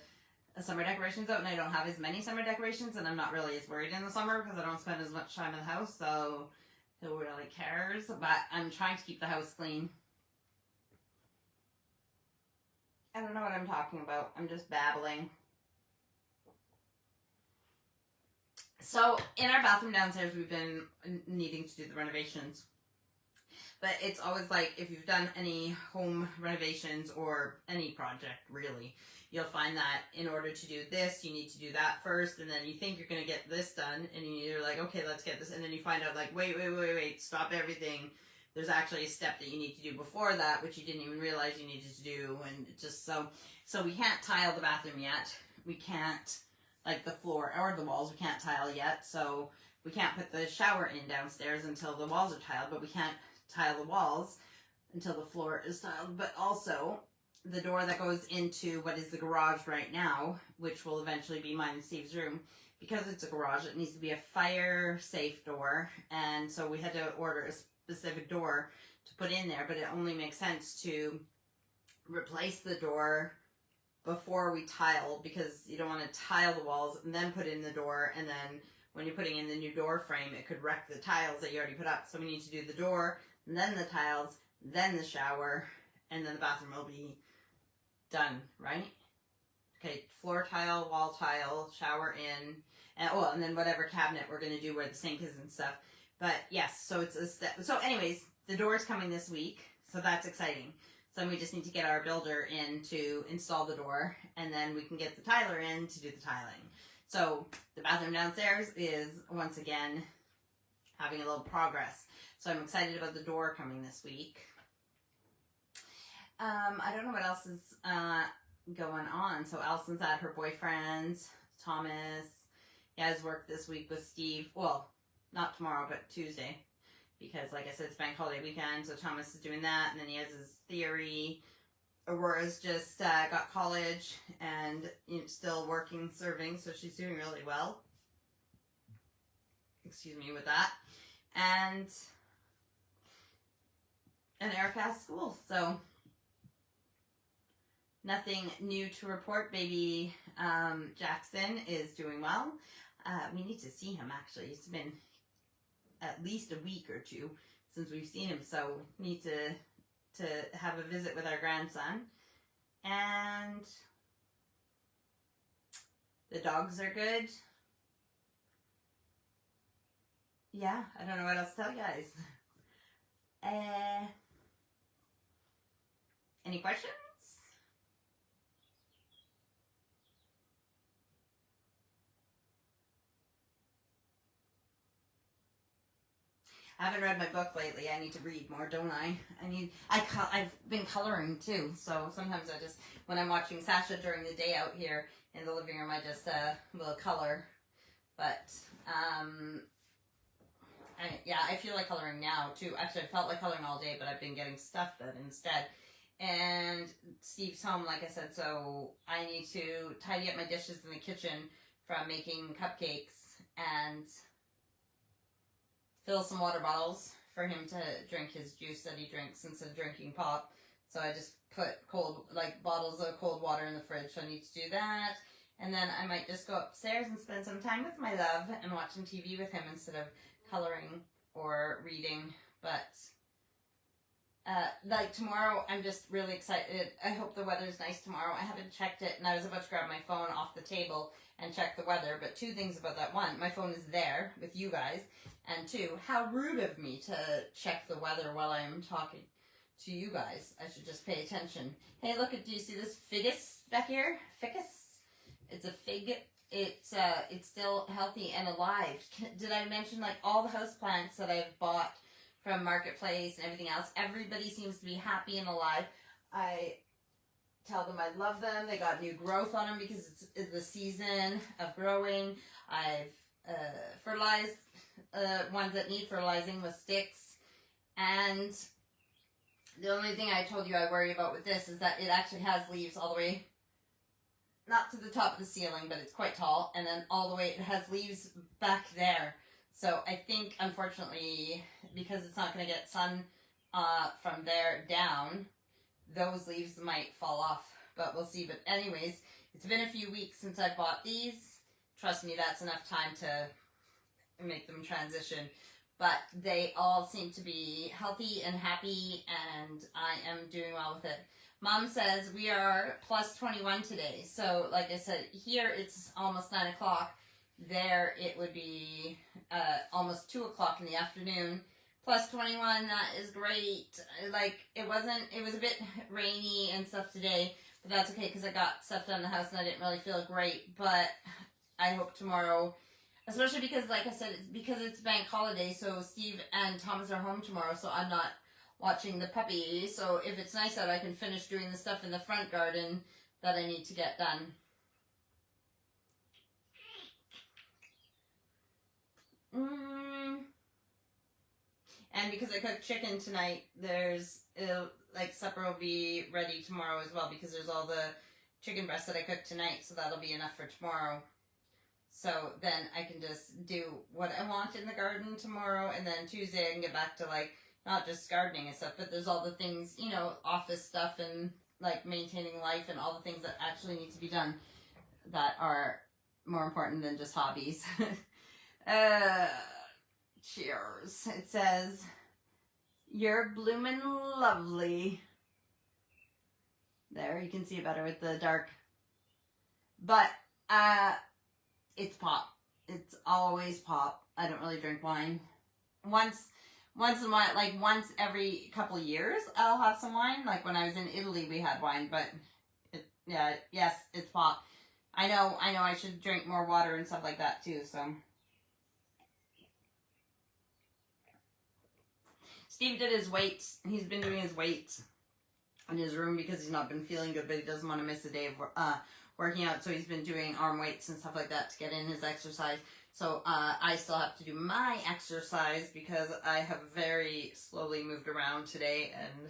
summer decorations out, and I don't have as many summer decorations, and I'm not really as worried in the summer because I don't spend as much time in the house, so who really cares? But I'm trying to keep the house clean. I don't know what I'm talking about. I'm just babbling. So in our bathroom downstairs, we've been needing to do the renovations. But it's always like, if you've done any home renovations or any project, really, you'll find that in order to do this, you need to do that first, and then you think you're going to get this done, and you're like, okay, let's get this, and then you find out, like, wait, stop everything. There's actually a step that you need to do before that, which you didn't even realize you needed to do, and just so we can't tile the bathroom yet. We can't, like, the floor or the walls, we can't tile yet, so we can't put the shower in downstairs until the walls are tiled, but we can't tile the walls until the floor is tiled. But also, the door that goes into what is the garage right now, which will eventually be mine and Steve's room, because it's a garage, it needs to be a fire safe door, and so we had to order a specific door to put in there, but it only makes sense to replace the door before we tile, because you don't want to tile the walls and then put in the door, and then when you're putting in the new door frame, it could wreck the tiles that you already put up. So we need to do the door, and then the tiles, then the shower, and then the bathroom will be done, right? Okay, floor tile, wall tile, shower in, and oh, and then whatever cabinet we're gonna do where the sink is and stuff. But yes, so it's a step. So anyways, the door's coming this week, so that's exciting. So then we just need to get our builder in to install the door, and then we can get the tiler in to do the tiling. So the bathroom downstairs is once again having a little progress. So I'm excited about the door coming this week. I don't know what else is going on. So Allison's at her boyfriend's. Thomas, he has work this week with Steve. Well, not tomorrow, but Tuesday. Because, like I said, it's bank holiday weekend, so Thomas is doing that. And then he has his theory. Aurora's just got college and still working, serving, so she's doing really well. Excuse me with that. And Erica has school, so nothing new to report. Baby Jackson is doing well. We need to see him, actually. It's been at least a week or two since we've seen him, so we need to have a visit with our grandson. And the dogs are good. Yeah, I don't know what else to tell you guys. Any questions? I haven't read my book lately. I need to read more, don't I? I've been coloring too, so sometimes I just, when I'm watching Sasha during the day out here in the living room, I just will color. But I feel like coloring now too. Actually, I felt like coloring all day, but I've been getting stuff done instead. And Steve's home, like I said, so I need to tidy up my dishes in the kitchen from making cupcakes and fill some water bottles for him to drink his juice that he drinks instead of drinking pop. So I just put bottles of cold water in the fridge. So I need to do that. And then I might just go upstairs and spend some time with my love and watch some TV with him instead of coloring or reading. But like tomorrow, I'm just really excited. I hope the weather's nice tomorrow. I haven't checked it, and I was about to grab my phone off the table and check the weather. But two things about that. One, my phone is there with you guys. And two, how rude of me to check the weather while I'm talking to you guys. I should just pay attention. Hey, look, do you see this ficus back here? Ficus? It's a fig. It's still healthy and alive. Did I mention like all the house plants that I've bought from Marketplace and everything else? Everybody seems to be happy and alive. I tell them I love them. They got new growth on them because it's the season of growing. I've fertilized ones that need fertilizing with sticks. And the only thing I told you I worry about with this is that it actually has leaves all the way, not to the top of the ceiling, but it's quite tall. And then all the way, it has leaves back there. So I think, unfortunately, because it's not going to get sun from there down, those leaves might fall off. But we'll see. But anyways, it's been a few weeks since I bought these. Trust me, that's enough time to make them transition. But they all seem to be healthy and happy, and I am doing well with it. Mom says we are plus 21 today. So, like I said, here it's almost 9 o'clock. There it would be almost 2 o'clock in the afternoon. Plus 21, that is great. Like, it was a bit rainy and stuff today, but that's okay because I got stuff done in the house and I didn't really feel great. But I hope tomorrow, especially because, like I said, because it's bank holiday, so Steve and Thomas are home tomorrow, so I'm not watching the puppy. So if it's nice out, I can finish doing the stuff in the front garden that I need to get done. And because I cooked chicken tonight, supper will be ready tomorrow as well, because there's all the chicken breasts that I cooked tonight, so that'll be enough for tomorrow. So then I can just do what I want in the garden tomorrow, and then Tuesday I can get back to, like, not just gardening and stuff, but there's all the things, you know, office stuff and, like, maintaining life and all the things that actually need to be done that are more important than just hobbies. Cheers. It says, "You're bloomin' lovely." There, you can see it better with the dark But it's pop. It's always pop. I don't really drink wine. Once in a while, like once every couple of years, I'll have some wine. Like when I was in Italy, we had wine, but yes, it's pop. I know I should drink more water and stuff like that too, so. Steve did his weights. He's been doing his weights in his room because he's not been feeling good, but he doesn't want to miss a day of working out, so he's been doing arm weights and stuff like that to get in his exercise. So I still have to do my exercise because I have very slowly moved around today, and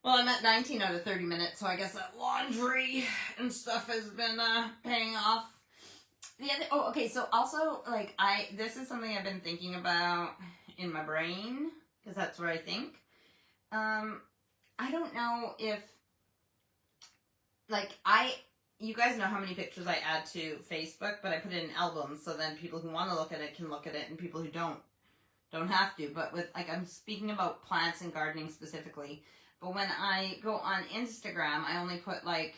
well, I'm at 19 out of 30 minutes, so I guess that laundry and stuff has been paying off. Okay, so also, like, this is something I've been thinking about in my brain, because that's where I think. I don't know if, like, you guys know how many pictures I add to Facebook, but I put it in albums, so then people who want to look at it can look at it, and people who don't have to. But with, like, I'm speaking about plants and gardening specifically. But when I go on Instagram, I only put like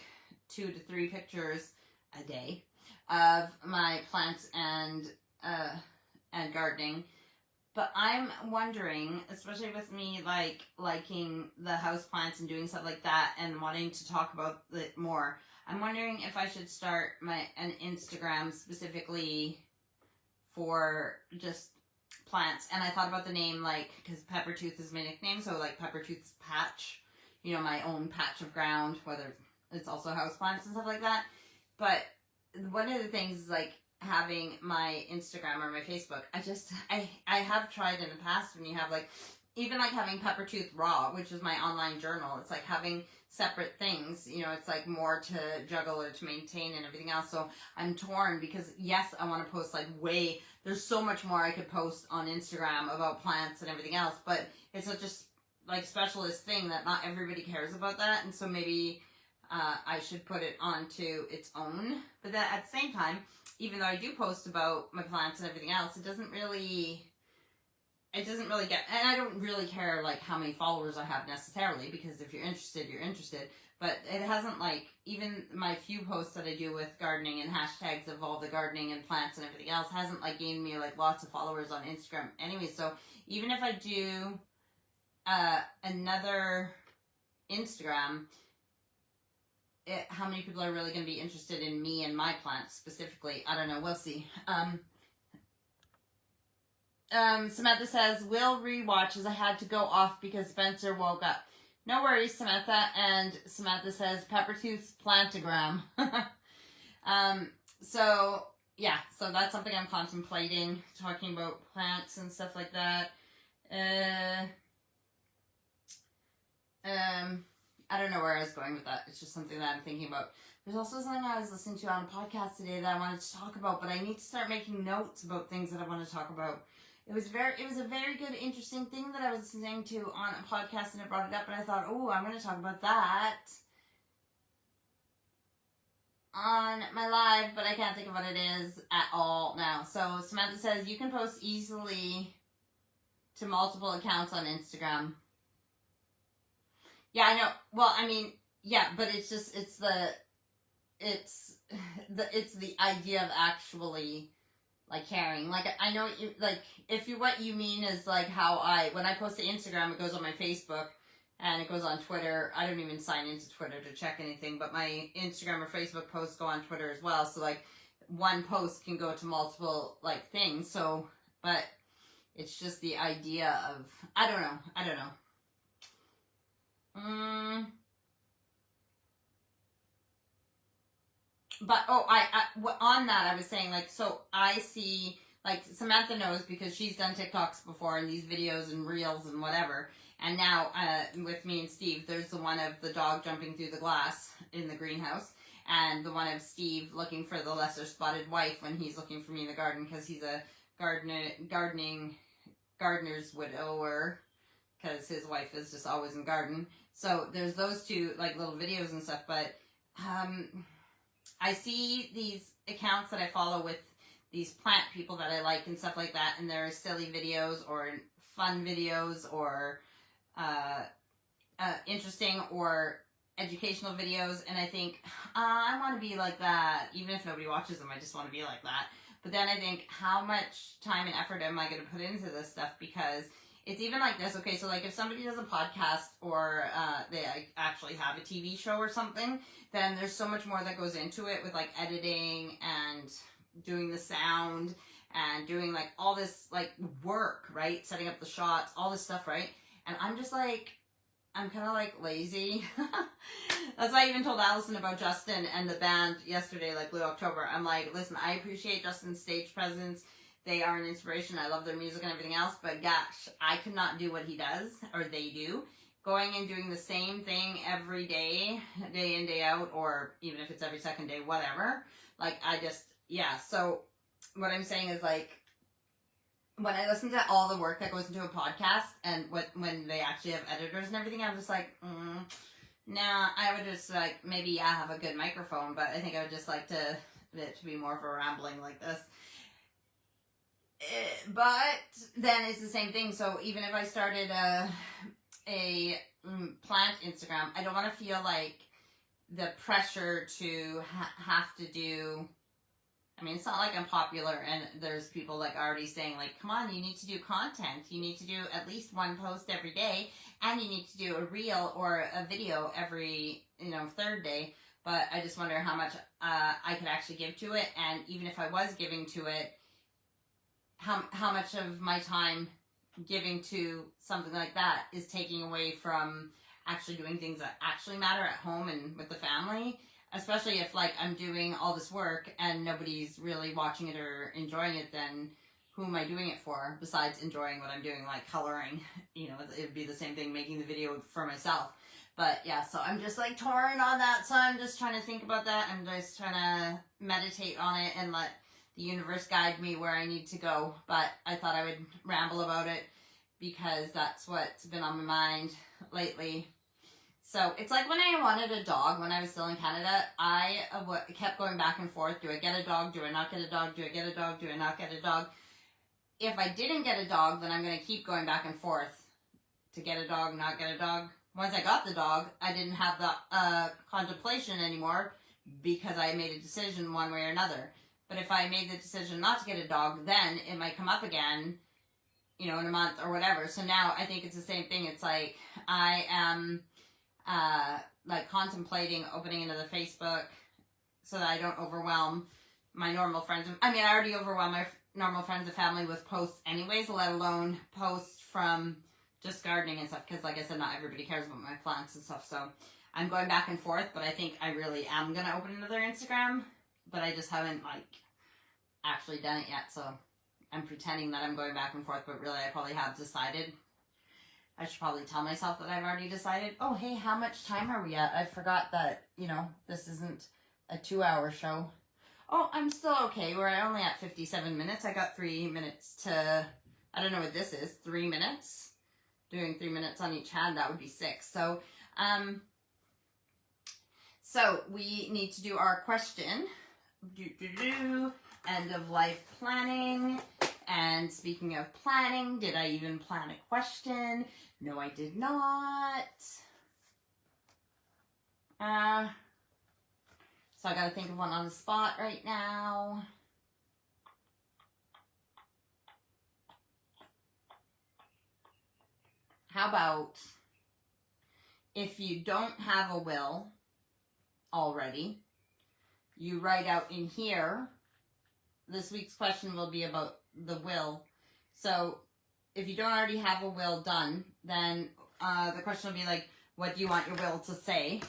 2 to 3 pictures a day of my plants and gardening. But I'm wondering, especially with me like liking the house plants and doing stuff like that and wanting to talk about it more, I'm wondering if I should start an Instagram specifically for just plants. And I thought about the name, like, because Peppertooth is my nickname, so like Peppertooth's patch, you know, my own patch of ground, whether it's also houseplants and stuff like that. But one of the things is like having my Instagram or my Facebook, I have tried in the past when you have like, even like having Peppertooth Raw, which is my online journal, it's like having separate things, you know, it's like more to juggle or to maintain and everything else. So I'm torn because yes, I want to post like there's so much more I could post on Instagram about plants and everything else, but it's such a like specialist thing that not everybody cares about that. And so maybe I should put it onto its own. But then at the same time, even though I do post about my plants and everything else, it doesn't really get, and I don't really care like how many followers I have necessarily, because if you're interested, you're interested. But it hasn't, like, even my few posts that I do with gardening and hashtags of all the gardening and plants and everything else hasn't like gained me like lots of followers on Instagram anyway. So even if I do another Instagram, how many people are really going to be interested in me and my plants specifically? I don't know. We'll see. Samantha says, will rewatch as I had to go off because Spencer woke up. No worries, Samantha. And Samantha says, Peppertooth's plantogram. So, yeah. So that's something I'm contemplating, talking about plants and stuff like that. I don't know where I was going with that. It's just something that I'm thinking about. There's also something I was listening to on a podcast today that I wanted to talk about, but I need to start making notes about things that I want to talk about. It was a very good, interesting thing that I was listening to on a podcast, and it brought it up, and I thought, oh, I'm going to talk about that on my live, but I can't think of what it is at all now. So Samantha says, you can post easily to multiple accounts on Instagram. Yeah, I know. Well, I mean, yeah, but it's just, it's the idea of actually like caring. Like, I know what you, like, what you mean is like how when I post to Instagram, it goes on my Facebook and it goes on Twitter. I don't even sign into Twitter to check anything, but my Instagram or Facebook posts go on Twitter as well. So like one post can go to multiple like things. So, but it's just the idea of, I don't know. But on that I was saying, like, so I see, like, Samantha knows because she's done TikToks before and these videos and reels and whatever, and now with me and Steve, there's the one of the dog jumping through the glass in the greenhouse, and the one of Steve looking for the lesser spotted wife when he's looking for me in the garden because he's a gardener's widower because his wife is just always in garden. So there's those two like little videos and stuff, but I see these accounts that I follow with these plant people that I like and stuff like that, and there are silly videos or fun videos or interesting or educational videos, and I think, I want to be like that. Even if nobody watches them, I just want to be like that. But then I think, how much time and effort am I going to put into this stuff? Because it's even like this. Okay, so like if somebody does a podcast or they actually have a TV show or something, then there's so much more that goes into it with like editing and doing the sound and doing like all this like work, right? Setting up the shots, all this stuff, right? And I'm just like, I'm kind of like lazy. That's why I even told Allison about Justin and the band yesterday, like Blue October. I'm like, listen, I appreciate Justin's stage presence. They are an inspiration. I love their music and everything else. But gosh, I could not do what he does, or they do. Going and doing the same thing every day, day in, day out, or even if it's every second day, whatever. Like, I just, yeah. So what I'm saying is, like, when I listen to all the work that goes into a podcast and when they actually have editors and everything, I'm just like, nah, I would just like, maybe, yeah, have a good microphone, but I think I would just like it to be more of a rambling like this. But then it's the same thing. So even if I started a plant Instagram, I don't want to feel like the pressure to have to do. I mean, it's not like I'm popular and there's people like already saying like, come on, you need to do content. You need to do at least one post every day, and you need to do a reel or a video every, third day. But I just wonder how much I could actually give to it. And even if I was giving to it, how much of my time giving to something like that is taking away from actually doing things that actually matter at home and with the family. Especially if, like, I'm doing all this work and nobody's really watching it or enjoying it, then who am I doing it for besides enjoying what I'm doing, like coloring? It would be the same thing making the video for myself. But, yeah, so I'm just, like, torn on that. So I'm just trying to think about that. I'm just trying to meditate on it and let the universe guide me where I need to go. But I thought I would ramble about it because that's what's been on my mind lately. So it's like when I wanted a dog when I was still in Canada, I kept going back and forth. Do I get a dog? Do I not get a dog? Do I get a dog? Do I not get a dog? If I didn't get a dog, then I'm going to keep going back and forth to get a dog, not get a dog. Once I got the dog, I didn't have the contemplation anymore because I made a decision one way or another. But if I made the decision not to get a dog, then it might come up again, in a month or whatever. So now I think it's the same thing. It's like I am... like contemplating opening another Facebook so that I don't overwhelm my normal friends. I mean, I already overwhelm my normal friends and family with posts anyways, let alone posts from just gardening and stuff. Because like I said, not everybody cares about my plants and stuff. So I'm going back and forth, but I think I really am going to open another Instagram, but I just haven't actually done it yet. So I'm pretending that I'm going back and forth, but really I probably have decided. I should probably tell myself that I've already decided. Oh, hey, how much time are we at? I forgot that, this isn't a 2-hour show. Oh, I'm still okay. We're only at 57 minutes. I got 3 minutes to, I don't know what this is, 3 minutes? Doing 3 minutes on each hand, that would be 6. So, so we need to do our question. End of life planning. And speaking of planning, did I even plan a question? No, I did not. So I gotta think of one on the spot right now. How about if you don't have a will already, you write out in here, this week's question will be about the will. So if you don't already have a will done, then the question will be like, what do you want your will to say?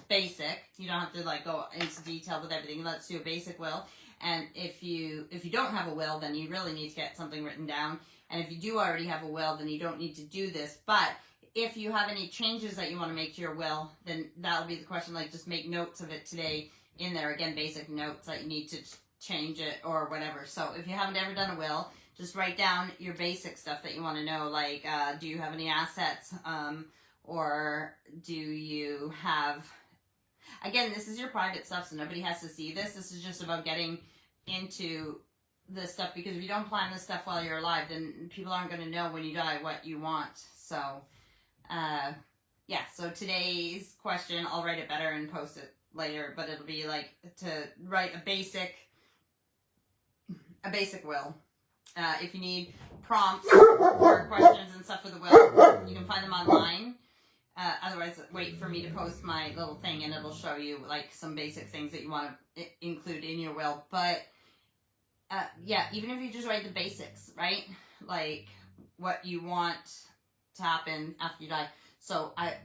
Basic. You don't have to go into detail with everything. Let's do a basic will. And if you don't have a will, then you really need to get something written down. And if you do already have a will, then you don't need to do this. But if you have any changes that you want to make to your will, then that'll be the question. Just make notes of it today in there. Again, basic notes that you need to change it or whatever. So if you haven't ever done a will, just write down your basic stuff that you want to know, do you have any assets, or do you have, again, this is your private stuff, so nobody has to see this. This is just about getting into this stuff, because if you don't plan this stuff while you're alive, then people aren't going to know when you die what you want. So yeah, so today's question, I'll write it better and post it later, but it'll be like to write a basic will. If you need prompts or questions and stuff for the will, you can find them online. Otherwise, wait for me to post my little thing and it'll show you like some basic things that you want to include in your will. But yeah, even if you just write the basics, right? Like what you want to happen after you die. So I'll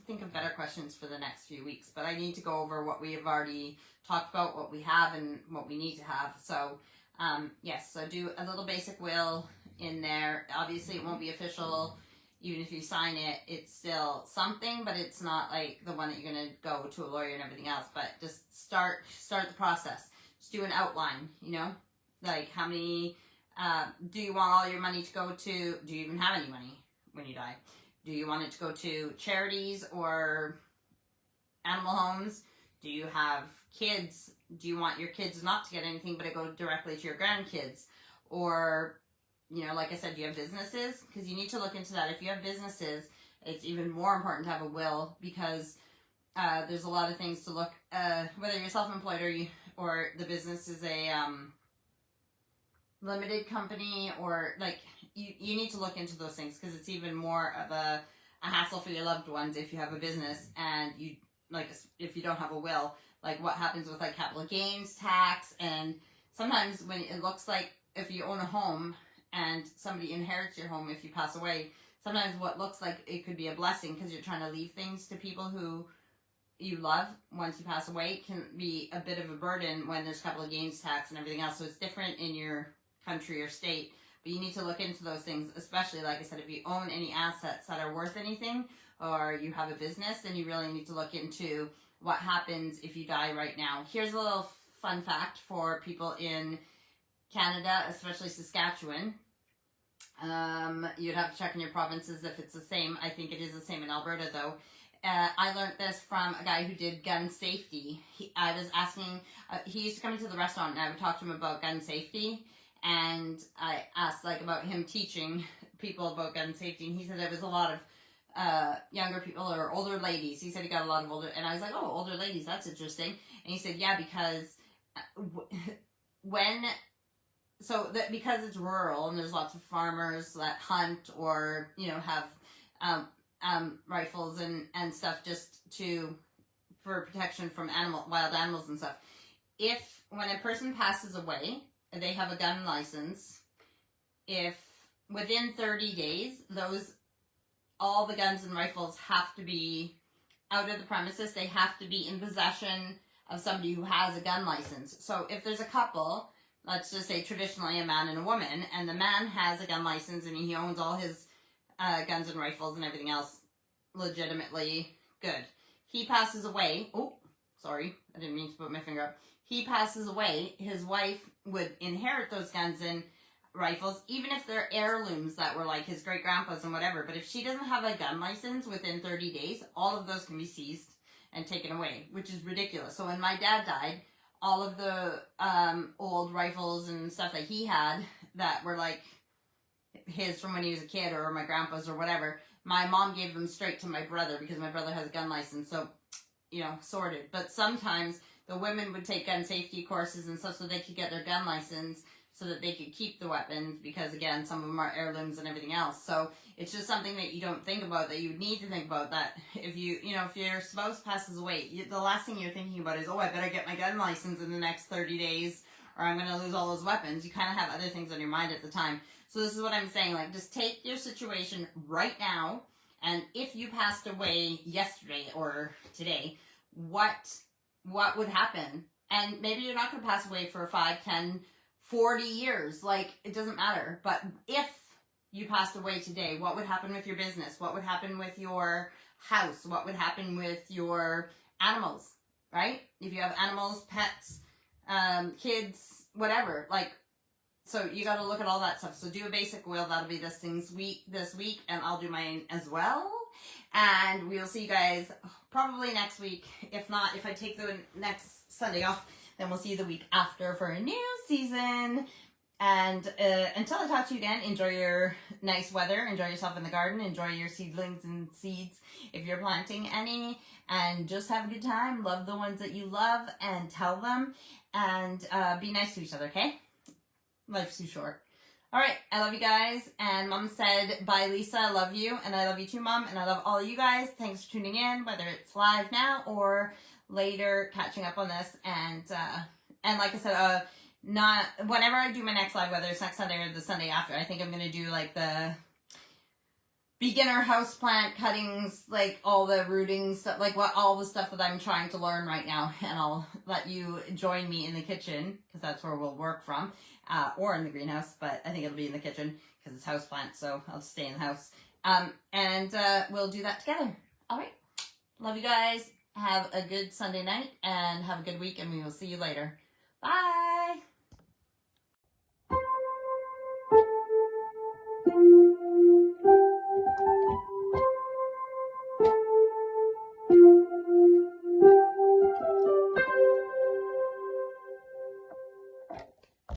think of better questions for the next few weeks, but I need to go over what we have already talked about, what we have and what we need to have. So yes, so do a little basic will in there. Obviously it won't be official. Even if you sign it, it's still something, but it's not like the one that you're going to go to a lawyer and everything else. But just start the process. Just do an outline, you know? Like how many, do you want all your money to go to, do you even have any money when you die? Do you want it to go to charities or animal homes? Do you have kids? Do you want your kids not to get anything, but it go directly to your grandkids? Or, you know, like I said, do you have businesses? Because you need to look into that. If you have businesses, it's even more important to have a will because there's a lot of things to look, whether you're self-employed or the business is a limited company or like, you need to look into those things because it's even more of a hassle for your loved ones if you have a business and you, like, if you don't have a will, like what happens with like capital gains tax. And sometimes when it looks like if you own a home and somebody inherits your home if you pass away, sometimes what looks like it could be a blessing because you're trying to leave things to people who you love once you pass away can be a bit of a burden when there's capital gains tax and everything else. So it's different in your country or state, but you need to look into those things, especially like I said, if you own any assets that are worth anything or you have a business, then you really need to look into what happens if you die right now. Here's a little fun fact for people in Canada, especially Saskatchewan. You'd have to check in your provinces if it's the same. I think it is the same in Alberta though. I learned this from a guy who did gun safety. I was asking, he used to come into the restaurant and I would talk to him about gun safety. And I asked like about him teaching people about gun safety. And he said there was a lot of younger people or older ladies. He said he got a lot of older, and I was like, oh, older ladies, that's interesting. And he said, yeah, because because it's rural and there's lots of farmers that hunt or, you know, have rifles and stuff just for protection from wild animals and stuff. When a person passes away, they have a gun license, if within 30 days, all the guns and rifles have to be out of the premises. They have to be in possession of somebody who has a gun license. So if there's a couple, let's just say traditionally a man and a woman, and the man has a gun license and he owns all his guns and rifles and everything else legitimately good. He passes away. Oh, sorry. I didn't mean to put my finger up. He passes away. His wife would inherit those guns and rifles, even if they're heirlooms that were like his great-grandpa's and whatever. But if she doesn't have a gun license within 30 days, all of those can be seized and taken away, which is ridiculous. So when my dad died, all of the old rifles and stuff that he had that were like his from when he was a kid or my grandpa's or whatever, my mom gave them straight to my brother because my brother has a gun license. So, you know, sorted. But sometimes the women would take gun safety courses and stuff so they could get their gun license so that they could keep the weapons because, again, some of them are heirlooms and everything else. So it's just something that you don't think about, that you need to think about, that if if your spouse passes away, the last thing you're thinking about is, oh, I better get my gun license in the next 30 days or I'm going to lose all those weapons. You kind of have other things on your mind at the time. So this is what I'm saying, like, just take your situation right now, and if you passed away yesterday or today, what would happen? And maybe you're not going to pass away for 5, 10, 40 years. Like, it doesn't matter. But if you passed away today, what would happen with your business? What would happen with your house? What would happen with your animals, right? If you have animals, pets, kids, whatever. Like, so you got to look at all that stuff. So do a basic will. That'll be this week, and I'll do mine as well. And we'll see you guys probably next week. If not, if I take the next Sunday off, then we'll see you the week after for a new season. And until I talk to you again, enjoy your nice weather, enjoy yourself in the garden, enjoy your seedlings and seeds if you're planting any, and just have a good time. Love the ones that you love and tell them, and be nice to each other, okay? Life's too short. All right, I love you guys, and Mom said, bye Lisa, I love you, and I love you too, Mom, and I love all of you guys. Thanks for tuning in, whether it's live now or later, catching up on this, and like I said, not whenever I do my next live, whether it's next Sunday or the Sunday after, I think I'm gonna do like the beginner houseplant cuttings, like all the rooting stuff, like all the stuff that I'm trying to learn right now, and I'll let you join me in the kitchen because that's where we'll work from, or in the greenhouse, but I think it'll be in the kitchen because it's houseplant, so I'll stay in the house, and we'll do that together. All right, love you guys. Have a good Sunday night and have a good week, and we will see you later. Bye.